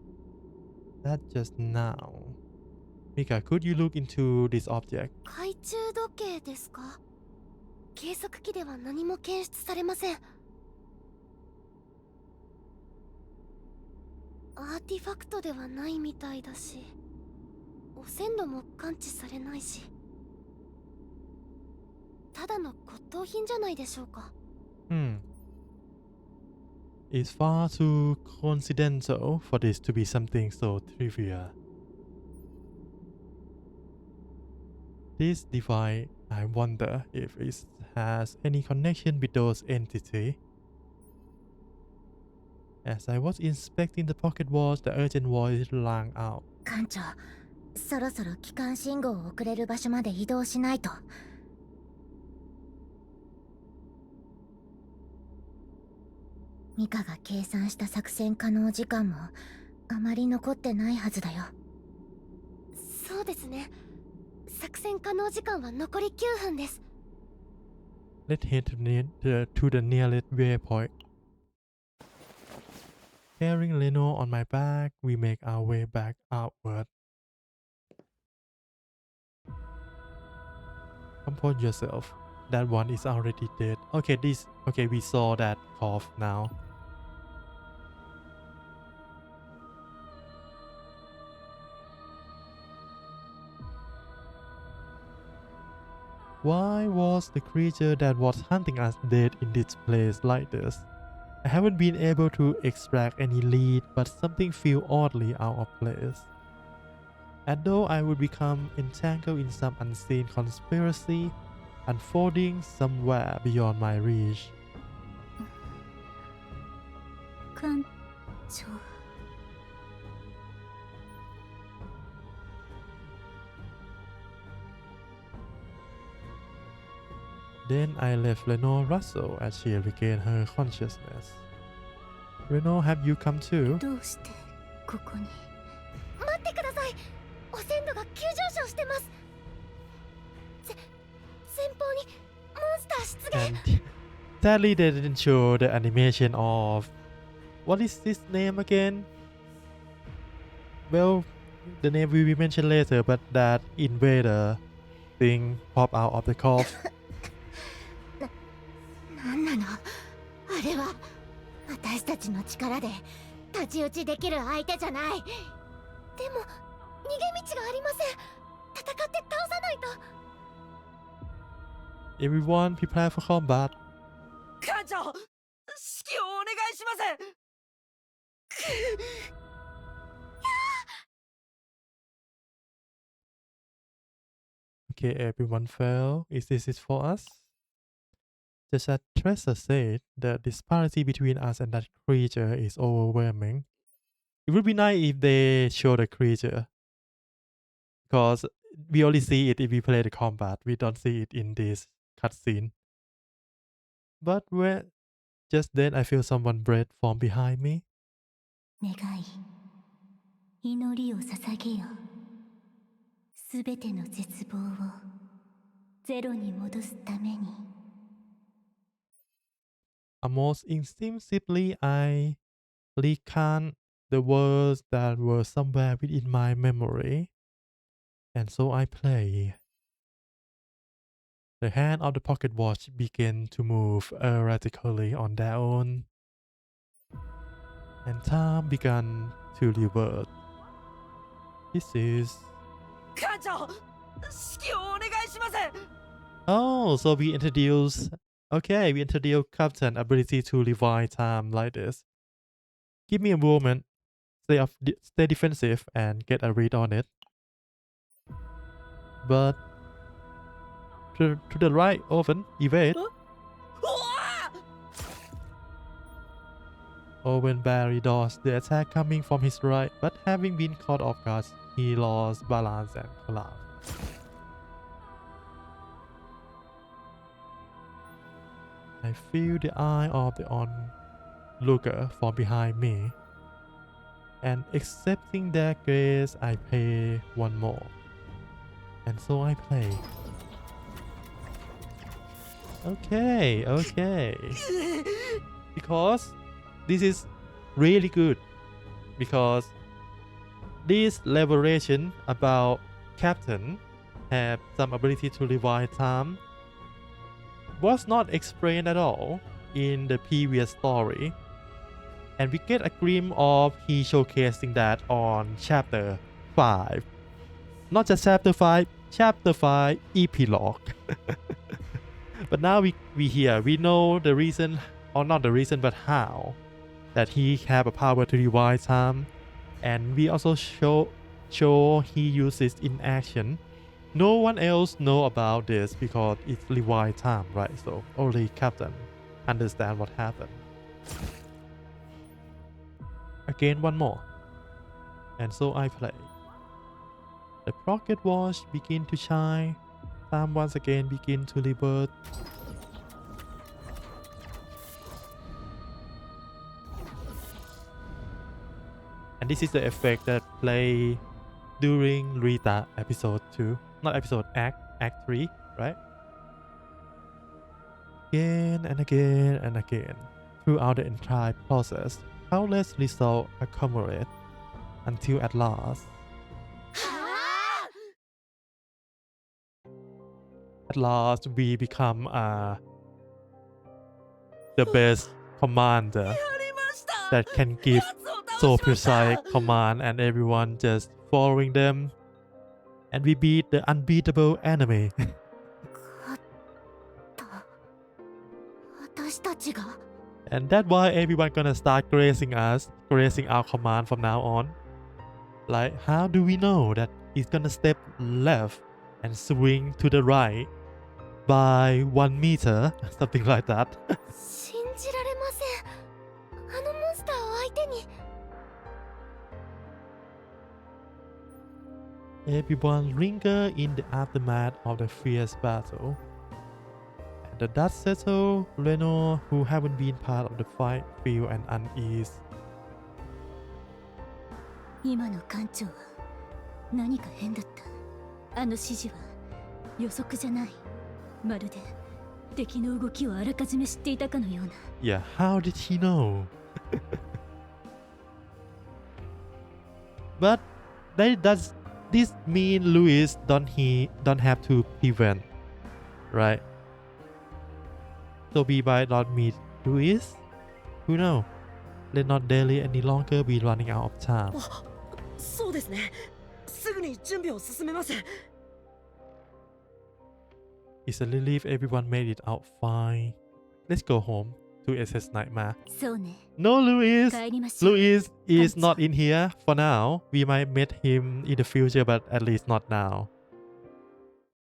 That just now. Mika, could you look into this object? 懐中時計ですか? 計測器では何も検出されません。アーティファクトではないみたいだし、汚染度も感知されないし、ただの骨董品じゃないでしょうか。It's far too coincidental for this to be something so trivial. This device, I wonder if it has any connection with those entities. As I was inspecting the pocket watch, the urgent voice rang out. 艦長、そろそろ帰還信号を送れる場所まで移動しないと。ミカが計算した作戦可能時間もあまり残ってないはずだよ。そうですね。作戦可能時間は残り9分です。Let's head to the nearest waypoint. Carrying Leno on my back, we make our way back outward. Compose yourself. That one is already dead. Okay, we saw that cough now. Why was the creature that was hunting us dead in this place like this? I haven't been able to extract any lead, but something feels oddly out of place. As though I would become entangled in some unseen conspiracy unfolding somewhere beyond my reach. 艦長 Then I left Renault Russell as she regained her consciousness. Renault, have you come too? どうしてここに待ってください。汚染度が急上昇してます。前方にモンスター出現。 And sadly, they didn't show the animation of what is this name again? Well, the name will be mentioned later, but that invader thing pop out of the cough. なんなのあれは。私たちの力で太刀打ちできる相手じゃない。でも逃げ道がありません。戦って倒さないと。 Everyone prepare for combat. 艦長、指揮をお願いします。 Okay, everyone fell. Is this it for us? Just as Tressa said, the disparity between us and that creature is overwhelming. It would be nice if they show the creature, because we only see it if we play the combat. We don't see it in this cutscene. But just then I feel someone breath from behind me. 願い祈りを捧げよ。すべての絶望をゼロに戻すために。 Almost instinctively, I recant the words that were somewhere within my memory, and so I play. The hand of the pocket watch began to move erratically on their own, and time began to revert. This is... 艦長、指揮をお願いします。 Oh, so we introduce Captain ability to rewind time like this. Give me a moment. Stay defensive and get a read on it. But to the right, Owen, evade. うわー Owen barely dodged the attack coming from his right, but having been caught off guard, he lost balance and collapsed. I feel the eye of the onlooker from behind me, and accepting their grace, I pay one more. And so I play. Okay. Because this is really good. Because this revelation about Captain have some ability to rewind time was not explained at all in the previous story, and we get a glimpse of he showcasing that on chapter 5. Not just chapter 5, chapter 5 epilogue. But now we know the reason, or not the reason, but how that he have a power to rewind time, and we also show he uses in action. No one else know about this because it's rewind time, right? So only Captain understand what happened. Again, one more. And so I play. The pocket watch begin to shine. Time once again begin to rebirth. And this is the effect that play during Rita episode 2. Not episode, act 3, right? Again and again and again. Throughout the entire process, countless results accumulate until at last, we become the best commander that can give so precise command, and everyone just following them, and we beat the unbeatable enemy. 私たちが。And that's why everyone gonna start grazing our command from now on. Like, how do we know that he's gonna step left and swing to the right by 1 meter? Something like that. 信じられません。あのモンスターを相手に。 Everyone linger in the aftermath of the fierce battle. And the dust settled. Reno, who haven't been part of the fight, feel an unease. 今の艦長は何か変だった。あの指示は予測じゃない。まるで敵の動きをあらかじめ知っていたかのような。Yeah, how did he know? But does this mean Louis don't have to prevent, right? So we might not meet Louis? Who knows? Let not Daily any longer be running out of time. そうですね。すぐに準備を進めます。 It's a relief everyone made it out fine. Let's go home to SS Nightmare. そうね。 No, Louis! 帰りましょう。 Louis is not in here for now. We might meet him in the future, but at least not now.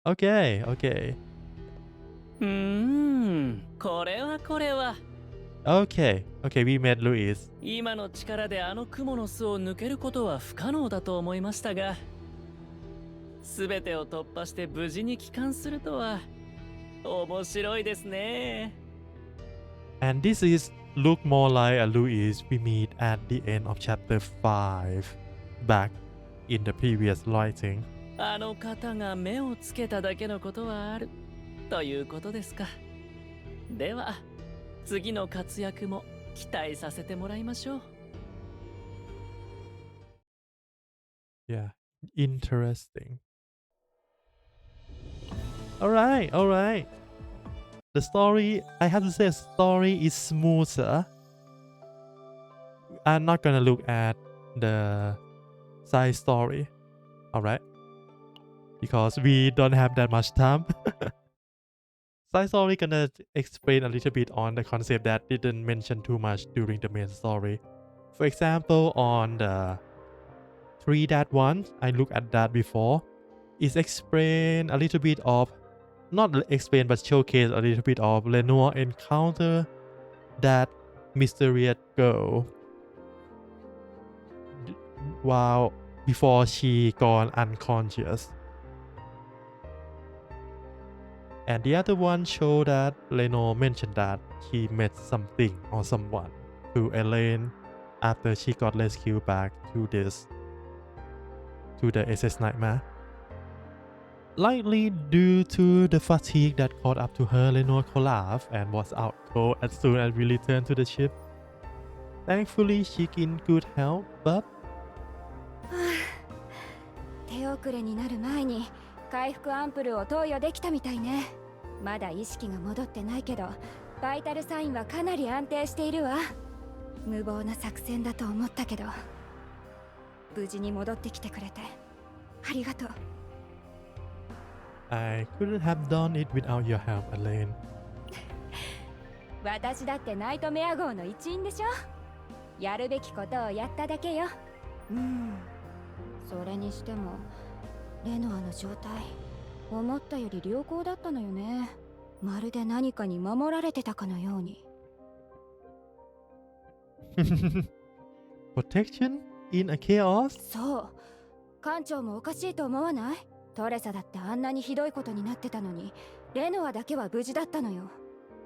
Okay. これはこれは。 Okay, we met Louis. 今の力であの雲の巣を抜けることは不可能だと思いましたが、すべてを突破して無事に帰還するとは面白いですね。 And this is look more like a Louis we meet at the end of chapter 5 back in the previous writing. あの方が目をつけただけのことはあるということですか。では次の活躍も期待させてもらいましょう。 Yeah, interesting. Alright. The story, I have to say, the story is smoother. I'm not gonna look at the side story, alright? Because we don't have that much time. Side story gonna explain a little bit on the concept that didn't mention too much during the main story. For example, on the 3.1, I looked at that before. It's explain a little bit of, not explain but showcase a little bit of Lenore encounter that mysterious girl while before she gone unconscious. And the other one showed that Lenore mentioned that he met something or someone to Elaine after she got rescued back to the SS Nightmare. Likely due to the fatigue that caught up to her, Lenore collapsed and was out cold as soon as we returned to the ship. Thankfully, she's in good health, but 手遅れになる前に回復アンプルを投与できたみたいね。まだ意識が戻ってないけど、バイタルサインはかなり安定しているわ。無謀な作戦だと思ったけど、無事に戻ってきてくれてありがとう。 I couldn't have done it without your help, Elaine. 私だってナイトメア号の一員でしょ。やるべきことをやっただけよ。それにしてもレノアの状態思ったより良好だったのよね。まるで何かに守られてたかのように。Protection in a chaos? そう、艦長もおかしいと思わない？トレサだってあんなにひどいことになってたのに、レノアだけは無事だったのよ。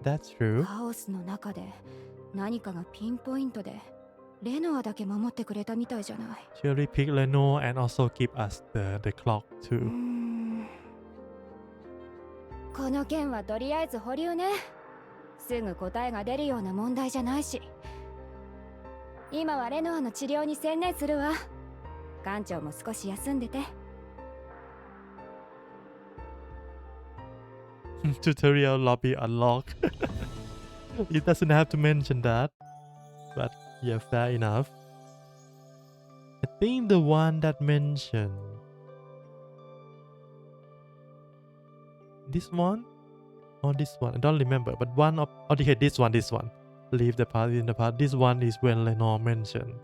That's true. カオスの中で何かがピンポイントでレノアだけ守ってくれたみたいじゃない。 Cherry pick Lenore and also give us the clock too. この件はとりあえず保留ね。すぐ答えが出るような問題じゃないし。今はレノアの治療に専念するわ。艦長も少し休んでて。Tutorial lobby unlocked. It doesn't have to mention that, but yeah, fair enough. I think the one that mentioned this one or this one, I don't remember, but one of okay, this one. leave the part in the past. This one is when Lenore mentioned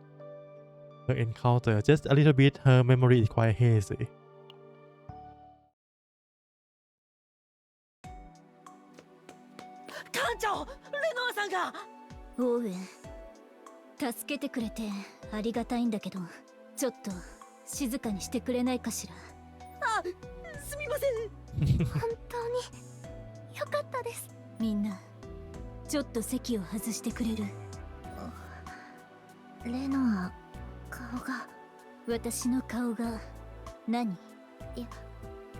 her encounter. Just a little bit, her memory is quite hazy. 艦長、レノアさんが。オーウェン、助けてくれてありがたいんだけど、ちょっと静かにしてくれないかしら。あ、すみません。本当によかったです。みんなちょっと席を外してくれる？レノア、顔が。私の顔が何？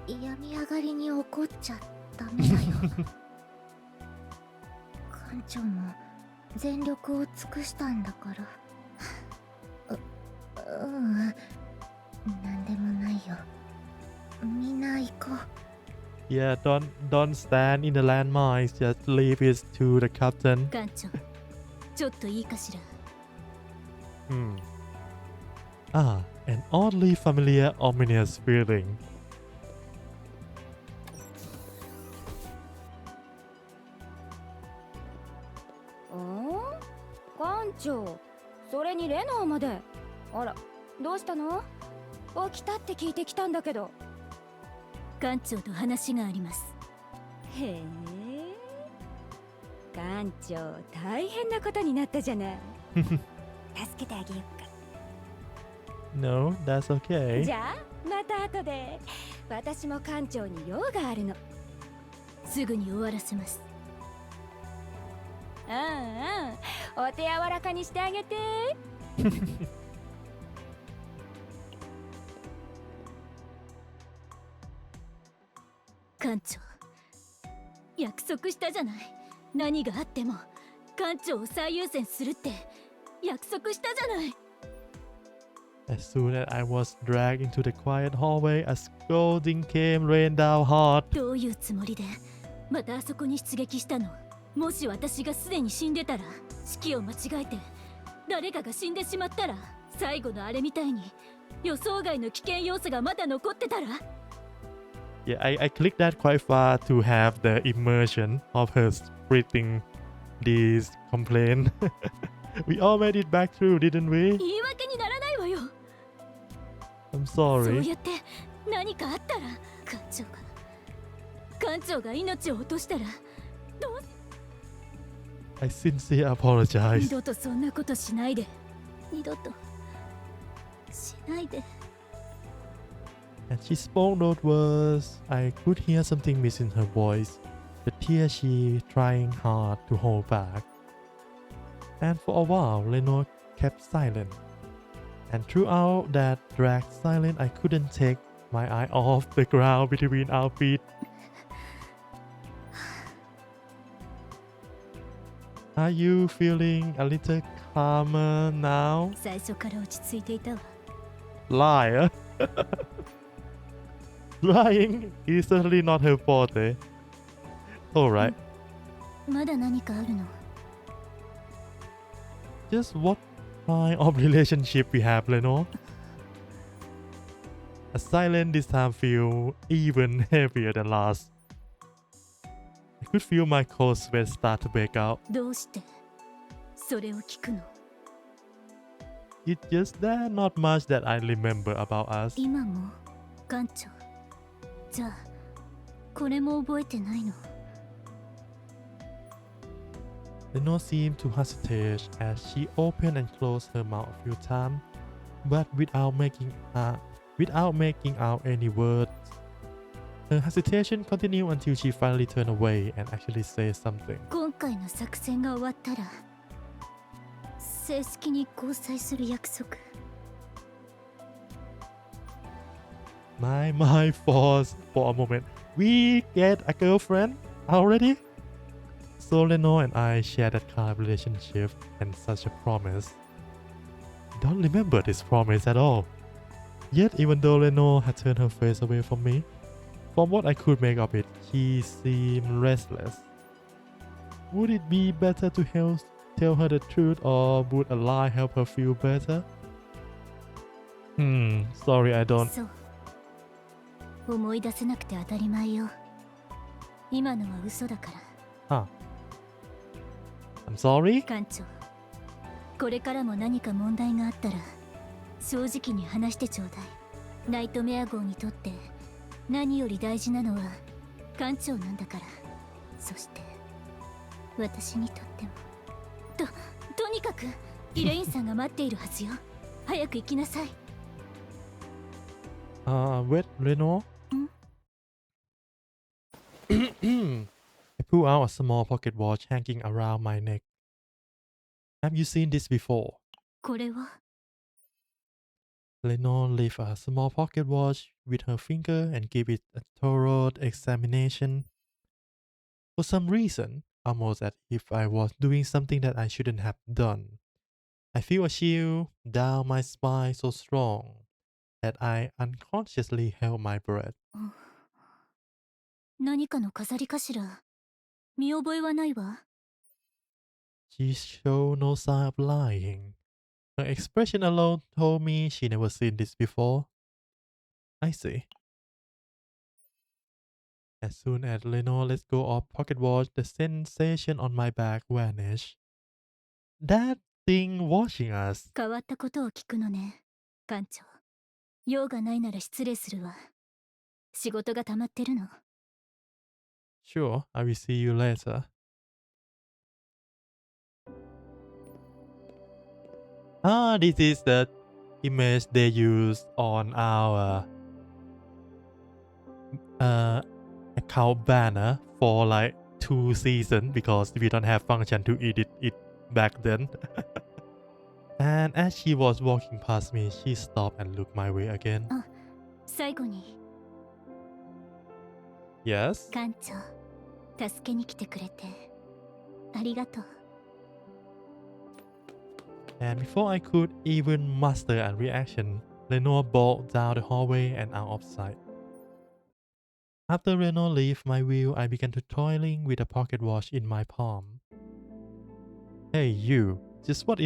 病み上がりに怒っちゃダメだよ。艦長も全力を尽くしたんだから。なんでもないよ。みんな行こう。Yeah, don't stand in the landmines. Just leave it to the captain. 艦長、ちょっといいかしら。An oddly familiar, ominous feeling. 艦長、それにレノアまで。あら、どうしたの？起きたって聞いてきたんだけど。艦長と話があります。へえ、艦長大変なことになったじゃない。助けてあげようか。No, that's okay. じゃあまた後で。私も艦長に用があるの。すぐに終わらせます。お手柔らかにしてあげて。艦長、約束したじゃない。何があっても艦長を最優先するって約束したじゃない。As soon as I was dragged into the quiet hallway, a scolding came rain down hard. どういうつもりでまたあそこに出撃したの？もし私がすでに死んでたら、指揮を間違えて誰かが死んでしまったら、最後のあれみたいに予想外の危険要素がまだ残ってたら。Yeah, I clicked that quite far to have the immersion of her spreading these complaints. We all made it back through, didn't we? 言い訳にならないわよ。I'm そう sorry. やって何かあったら、艦長が命を落としたらどう？ I sincerely 二 apologize. 度とそんなことしないで。二度としないで。And she spoke those words. I could hear something missing her voice. The tears she trying hard to hold back. And for a while, Lenore kept silent. And throughout that dragged silence, I couldn't take my eye off the ground between our feet. Are you feeling a little calmer now? 最初から落ち着いていたわ。 Liar. Lying is certainly not her forte. Alright. まだ何かあるの？ Just what kind of relationship we have, Lenore? A silence this time feel even heavier than last. I could feel my cold sweat start to break out. どうしてそれを聞くの？ It's just that not much that I remember about us. 今も艦長。じゃあこれも覚えてないの？ Lenore seemed to hesitate as she opened and closed her mouth a few times, but without making out any words. Her hesitation continued until she finally turned away and actually said something. 今回の作戦が終わったら正式に交際する約束。 My mind froze for a moment. We get a girlfriend already? So Lenore and I shared that kind of relationship and such a promise. I don't remember this promise at all. Yet even though Lenore had turned her face away from me, from what I could make of it, she seemed restless. Would it be better to tell her the truth, or would a lie help her feel better? Sorry, I don't. そう。思い出せなくて当たり前よ。今のは嘘だから。Huh. I'm sorry? 艦長、これからも何か問題があったら正直に話してちょうだい。ナイトメア号にとって何より大事なのは艦長なんだから。そして私にとっても。とにかくイレインさんが待っているはずよ。早く行きなさい。Wait, Reno? I pull out a small pocket watch hanging around my neck. Have you seen this before? これは Lenore lifts a small pocket watch with her finger and gives it a thorough examination. For some reason, almost as if I was doing something that I shouldn't have done, I feel a chill down my spine so strong that I unconsciously held my breath. 何かの飾りかしら。見覚えはないわ。She showed no sign of lying. Her expression alone told me she never seen this before. I see. As soon as Lenore let go of pocket watch, the sensation on my back vanished. That thing watching us. 変わったことを聞くのね、艦長。用がないなら失礼するわ。仕事が溜まってるの。Sure, I will see you later. This is the image they used on our account banner for like 2 seasons because we don't have function to edit it back then. And as she was walking past me, she stopped and looked my way again. 最後に。Yes? 艦長、助けに来てくれてありがとう。And before I could even muster a reaction, Lenore bolted down the hallway and out of sight. After Lenore left my view, I began to toiling with a pocket watch in my palm. Hey you, just what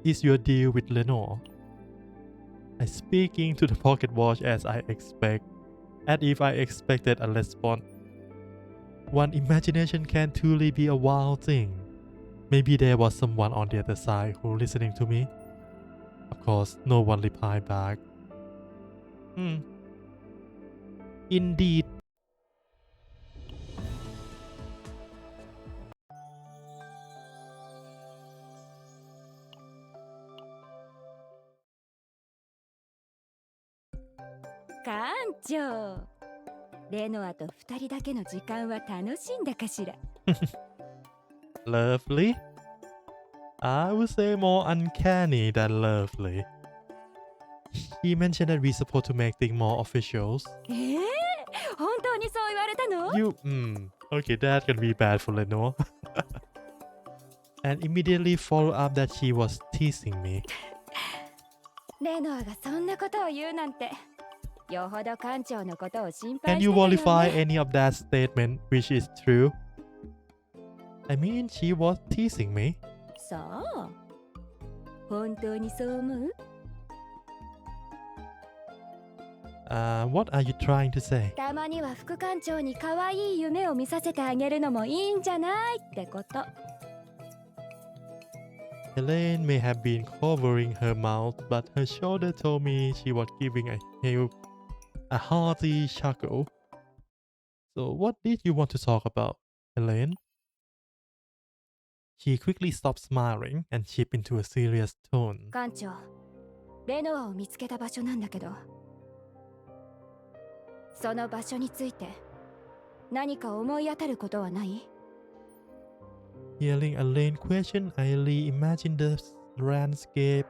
is your deal with Lenore? I speaking to the pocket watch as if I expected a response. One imagination can truly be a wild thing. Maybe there was someone on the other side who listening to me. Of course, no one replied back. Indeed. Lovely? I would say more uncanny than lovely. He mentioned that we're supposed to make things more officials. 本当にそう言われたの？ Okay, that can be bad for Lenore. And immediately followed up that she was teasing me. レノアがそんなことを言うなんて。よほど艦長のことを心 Can 配して you たよね。 verify any of that statement which is true? I mean, she was teasing me. さあ、本当にそう思う？ What are you trying to say? たまには副艦長に可愛い夢を見させてあげるのもいいんじゃないってこと。Elaine may have been covering her mouth, but her shoulder told me she was giving a hearty chuckle. So what did you want to talk about, Elaine? She quickly stopped smiling and shifted into a serious tone. 艦長、レノアを見つけた場所なんだけど、その場所について何か思い当たることはない？ Hearing Elaine's question, I really imagined the landscape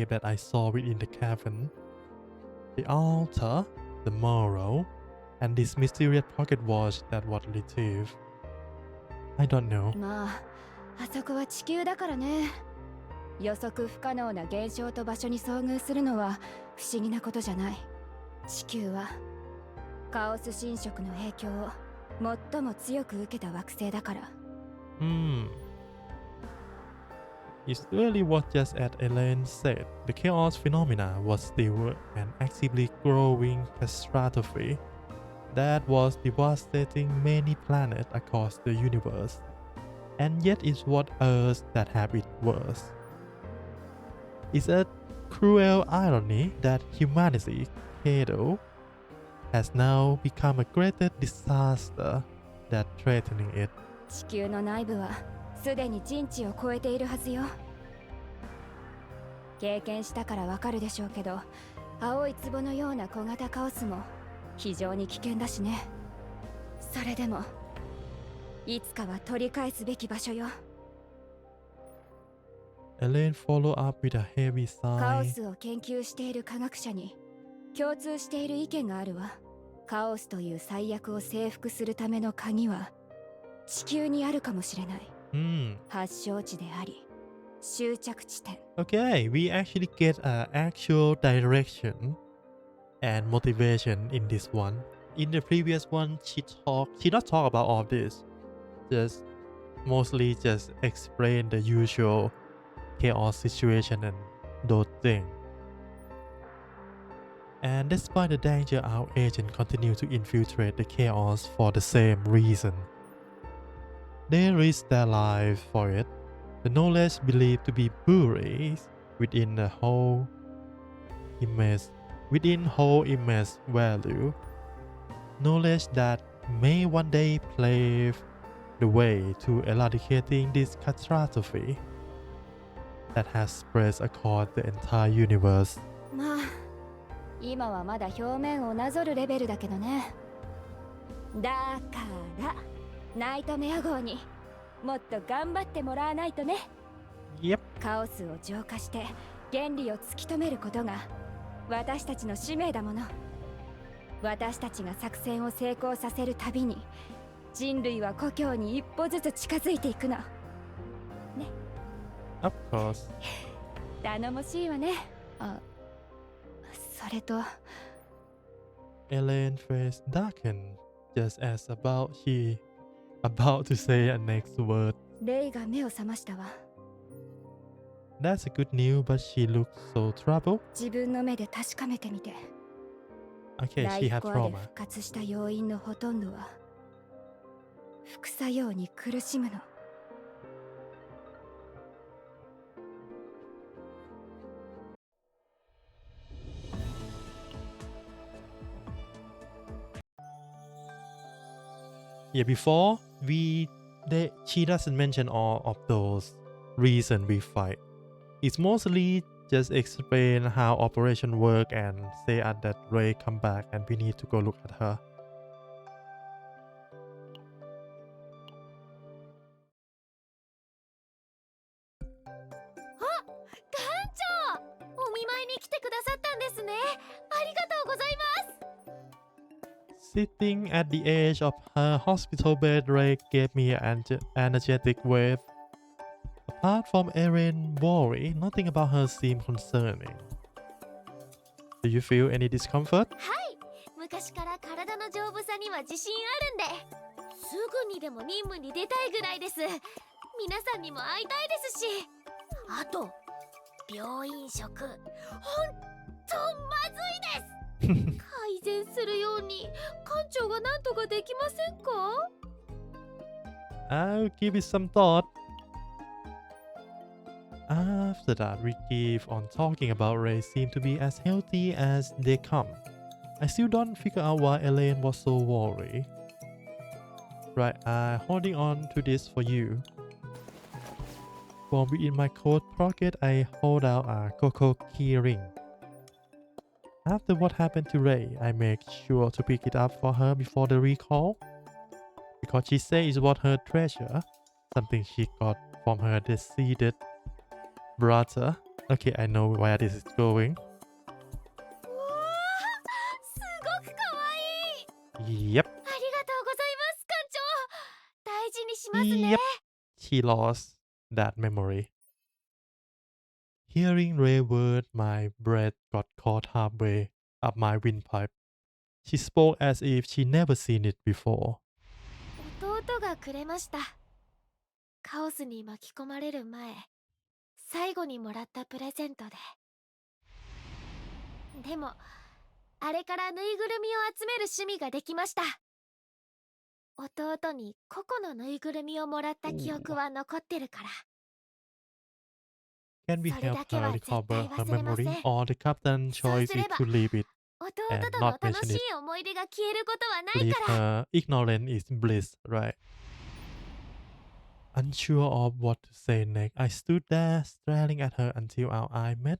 that I saw within the cavern. The altar, the mural, and this mysterious pocket watch that was retrieved. I don't know. まあ、あそこは地球だからね。予測不可能な現象と場所に遭遇するのは不思議なことじゃない。地球はカオス侵食の影響を最も強く受けた惑星だから。It really was just as Elaine said. The chaos phenomena was still an actively growing catastrophe. that was devastating many planets across the universe. And yet it's what Earth that have it worse. It's a cruel irony that humanity, Kato, has now become a greater disaster that threatening it. 地球の内部はすでに人知を超えているはずよ。経験したからわかるでしょうけど、青い壺のような小型カオスも非常に危険だしね。それでもいつかは取り返すべき場所よ。Elaine follow up with a heavy カオ sigh. スを研究している科学者に共通している意見があるわ。カオスという最悪を征服するための鍵は地球にあるかもしれない。発祥地であり終着地点。 Okay, we actually get an actual direction and motivation in this one. In the previous one, she not talk about all this. Just mostly just explain the usual chaos situation and those things. And despite the danger, our agent continue to infiltrate the chaos for the same reason. They risk their life for it. The knowledge believed to be buried within the whole immense value. Knowledge that may one day pave the way to eradicating this catastrophe that has spread across the entire universe. まあ今はまだ表面をなぞるレベルだけどね。だからナイトメア号にもっと頑張ってもらわないとね。Yep. カオスを浄化して原理を突き止めることが私たちの使命だもの。私たちが作戦を成功させるたびに人類は故郷に一歩ずつ近づいていくのね。 Of course. 頼もしいわね。あ、それと Elaine's face darkened just as she about to say a next word. レイが目を覚ましたわ。 That's a good news, but she looked so troubled. 自分の目で確かめてみて。 Okay, ラ she イフ had コアで trauma. 復活した要因のほとんどは副作用に苦しむの。 Yeah, before she doesn't mention all of those reasons we fight. It's mostly just explain how operation work and say that Ray come back and we need to go look at her. 艦長、お見舞いに来てくださったんですね。ありがとうございます。 Sitting at the edge of her hospital bed, Ray gave me an energetic wave. Apart from Erin's worry, nothing about her seemed concerning. Do you feel any discomfort? はい、昔から体の丈夫さには自信あるんで、すぐにでも任務に出たいぐらいです。皆さんにも会いたいですし、あと病院食ほんとまずいです。改善するように館長が何とかできませんか？ I'll give it some thought. After that, we keep on talking about Ray seem to be as healthy as they come. I still don't figure out why Elaine was so worried. Right, holding on to this for you. From within my coat pocket, I hold out a Coco key ring. After what happened to Ray, I make sure to pick it up for her before the recall. Because she says it's what her treasure, something she got from her deceased brother. Okay, I know where this is going. うわー、すごくかわいい。 Yep. ありがとうございます館長。大事にしますね。 Yep. She lost that memory. Hearing Ray's word, my breath got caught halfway up my windpipe. She spoke as if she never seen it before. 弟がくれました。カオスに巻き込まれる前、最後にもらったプレゼントで。でもあれからぬいぐるみを集める趣味ができました。弟にココのぬいぐるみをもらった記憶は残ってるから。 Can we それ help だけ her は絶 recover 対 her 忘れませ memory, ん。 or the captain そう choice すれ is ば to leave it 弟 and との not 楽 mention し it? い思い出が消えることはない Leave から。 her ignorant is bliss, right? Unsure of what to say next, I stood there staring at her until our eye met.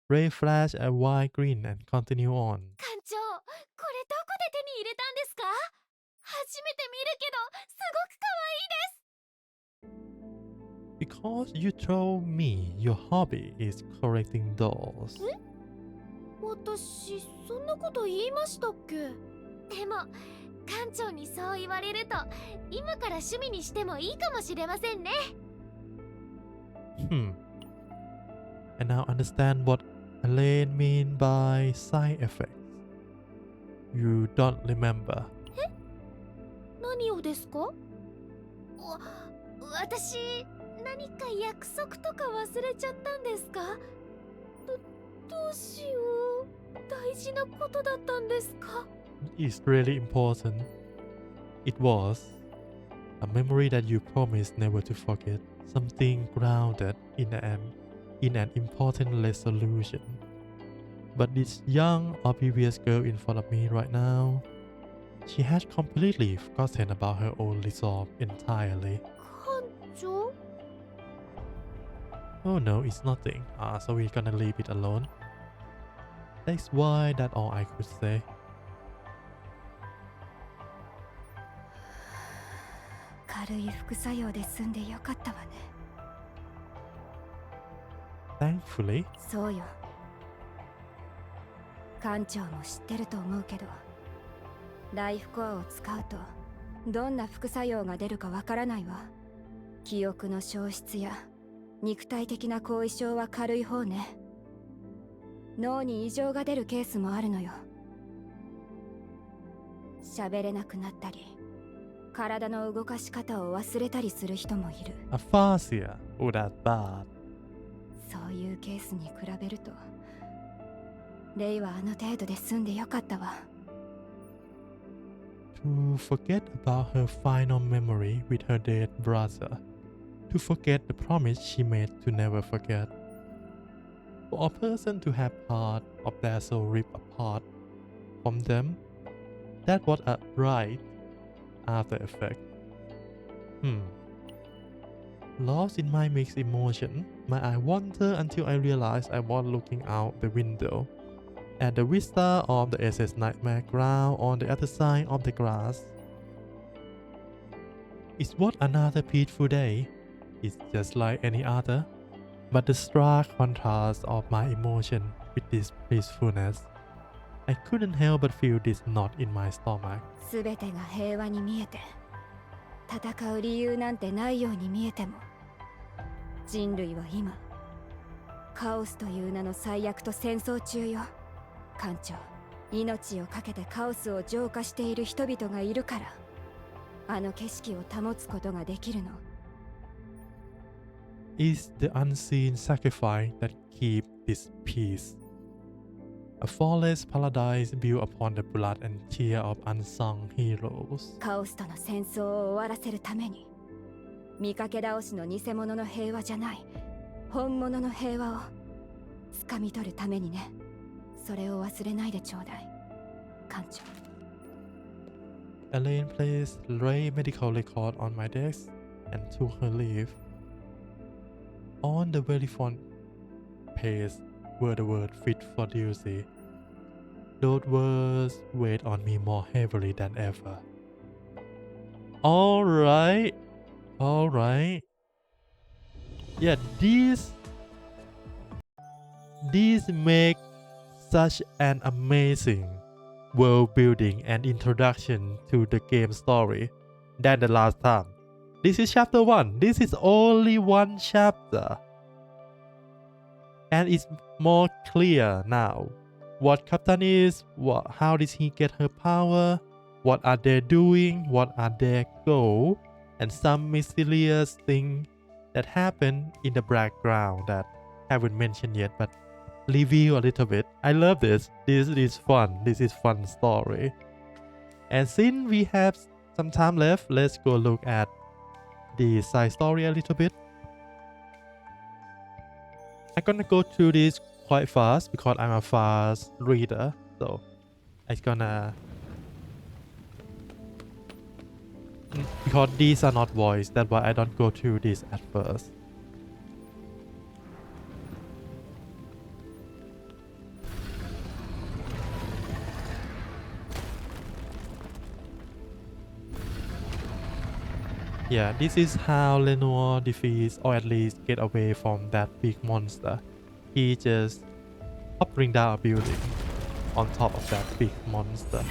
Ray flashed a wide grin and continued on. 艦長、これどこで手に入れたんですか？初めて見るけど、すごく可愛いです。 Because you told me your hobby is collecting dolls. 私、そんなこと言いましたっけ？でも、艦長にそう言われると、今から趣味にしてもいいかもしれませんね。I now understand what Elaine mean by side effects. You don't remember. 何をですか？私、何か約束とか忘れちゃったんですか？どうしよう。大事なことだったんですか？ It's really important. It was a memory that you promised never to forget. Something grounded in an important resolution. But this young, oblivious girl in front of me right now, she had completely forgotten about her own resolve entirely. 艦長？ Oh no, it's nothing. So we're gonna leave it alone. That's why that's all I could say. 軽い副作用で済んでよかったわね。 Thankfully, そうよ。艦長も知ってると思うけど、ライフコアを使うとどんな副作用が出るかわからないわ。記憶の消失や肉体的な後遺症は軽い方ね。脳に異常が出るケースもあるのよ。喋れなくなったり、体の動かし方を忘れたりする人もいる。 aphasia. Oh, that's bad. そういうケースに比べると、レイはあの程度で済んでよかったわ。To forget about her final memory with her dead brother. To forget the promise she made to never forget. For a person to have part of their soul ripped apart from them, that was a right after effect. Lost in my mixed emotion, my eye wandered until I realized I was looking out the window at the vista of the SS Nightmare ground on the other side of the grass. It was another peaceful day. It's just like any other, but the stark contrast of my emotion with this peacefulness, I couldn't help but feel this knot in my stomach. すべてが平和に見えて、戦う理由なんてないように見えても、人類は今、カオスという名の最悪と戦争中よ。艦長、命を懸けてカオスを浄化している人々がいるから、あの景色を保つことができるの。Is the unseen sacrifice that keep this peace. A flawless paradise built upon the blood and tear of unsung heroes. カオスとの戦争を終わらせるために、見かけ倒しの偽物の平和じゃない、本物の平和を掴み取るためにね。それを忘れないでちょうだい、艦長。Elaine placed Ray's medical record on my desk and took her leave. On the very front page were the words fit for duty. Those words weighed on me more heavily than ever. Alright. Yeah, these make such an amazing world building and introduction to the game story than the last time. This is chapter 1. This is only one chapter. And it's more clear now. What Captain is, how did he get her power, what are they doing, what are their goals, and some mysterious thing that happened in the background that I haven't mentioned yet, but review a little bit. I love this. This is fun. This is fun story. And since we have some time left, let's go look at the side story a little bit. I'm gonna go through this quite fast because I'm a fast reader, so I'm gonna because these are not voiced, that's why I don't go through this at first. Yeah, this is how Lenore defeats or at least get away from that big monster. He just hopping down a building on top of that big monster.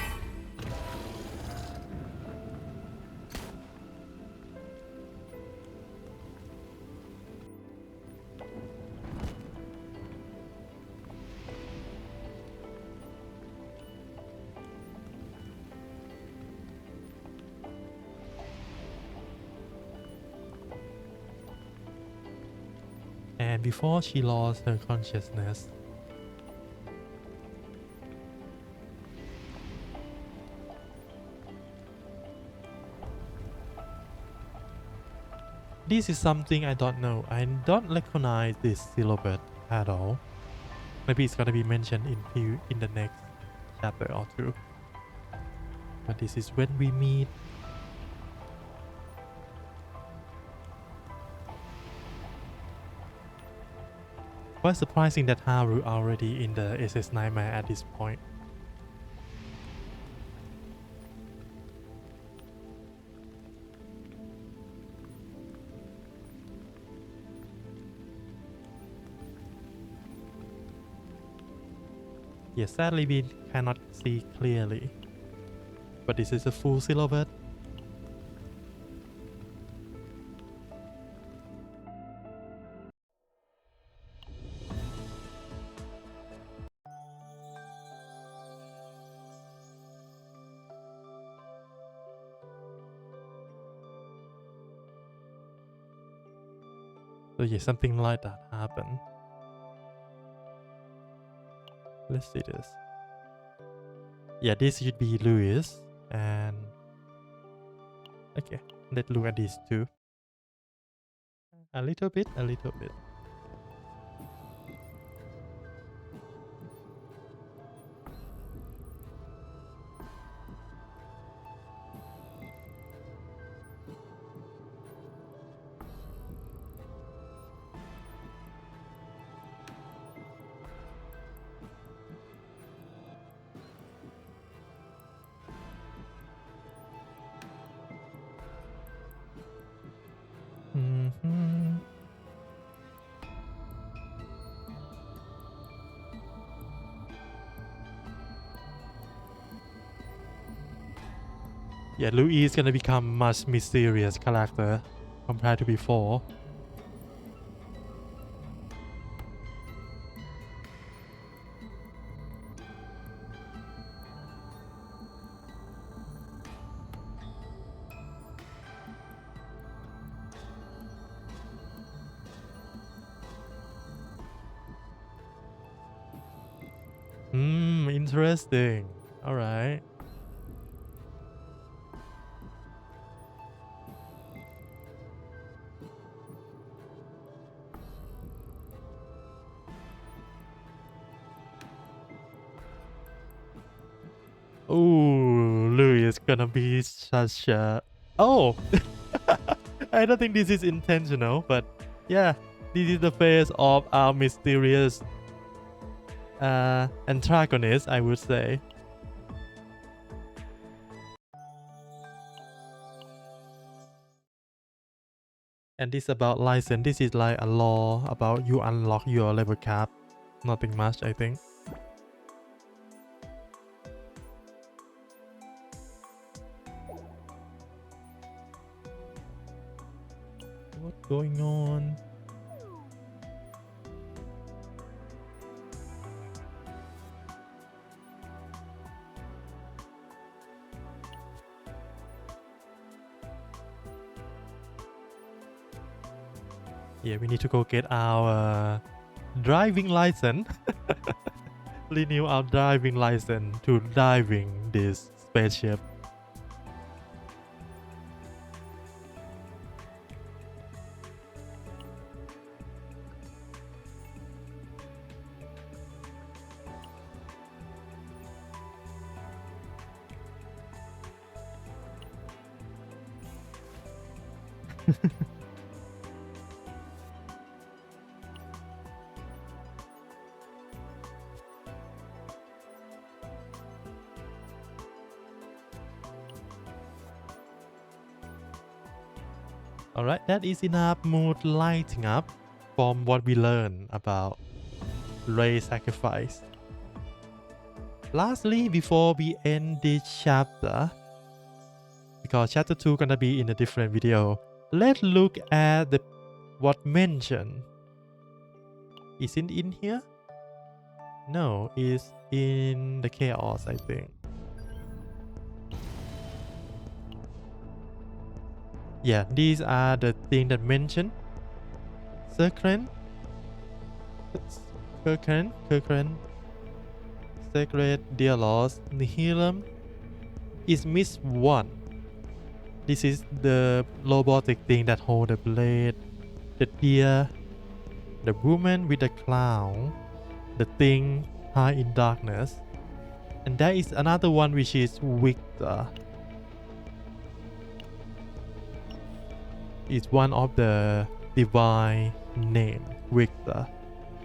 And before she lost her consciousness, this is something I don't know. I don't recognize this silhouette at all. Maybe it's gonna be mentioned in the next chapter or two. But this is when we meet quite surprising that Haru already in the SS Nightmare at this point. Yes, sadly we cannot see clearly, but this is a full silhouette. So yeah, something like that happened. Let's see this. Yeah, this should be Louis, and okay, let's look at these two. A little bit, a little bit. Mm-hmm. Yeah, Louis is gonna become much mysterious character compared to before. Interesting. All right. Oh, Louis is gonna be such a... Oh! I don't think this is intentional, but yeah, this is the face of our mysterious antagonist, I would say. And this about license. This is like a law about you unlock your level cap. Nothing much, I think. What's going on? Yeah, we need to go get our driving license. Renew our driving license to driving this spaceship. Alright, that is enough mood lighting up from what we learned about Rey sacrifice. Lastly, before we end this chapter, because chapter 2 gonna be in a different video, let's look at the what mentioned. Is it in here? No, it's in the chaos, I think. Yeah, these are the things that mentioned. Kirkren, Sacred Dialogues, Nihilum is Miss 1. This is the robotic thing that hold the blade, the deer, the woman with the clown, the thing high in darkness, and there is another one which is Victor. It's one of the divine name, Victor.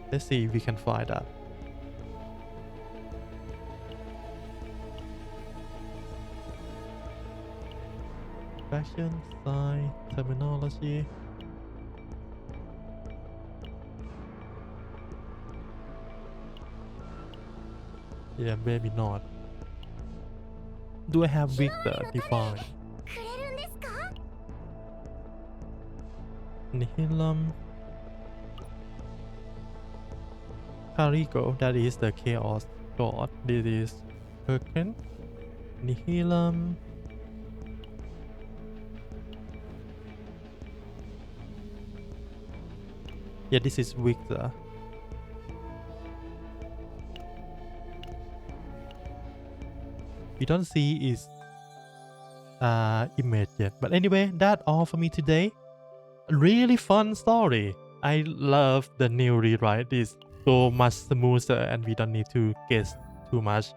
Let's see if we can find that. Fashion, sign, terminology. Yeah, maybe not. Do I have Victor defined? Nihilum. Carico, that is the chaos god. This is Kirken. Nihilum. Yeah, this is Victor. We don't see his image yet. But anyway, that's all for me today. Really fun story. I love the new rewrite. It's so much smoother and we don't need to guess too much.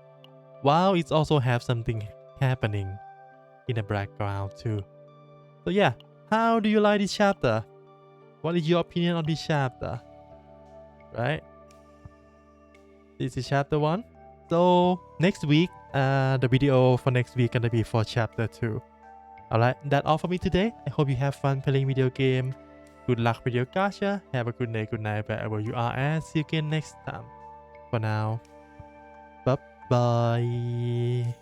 While it also have something happening in the background too. So yeah, how do you like this chapter? What is your opinion on this chapter? Right? This is chapter 1. So next week, the video for next week gonna be for chapter 2. Alright, that's all for me today. I hope you have fun playing video game. Good luck with your gacha. Have a good day, good night wherever you are, and see you again next time. For now, bye bye.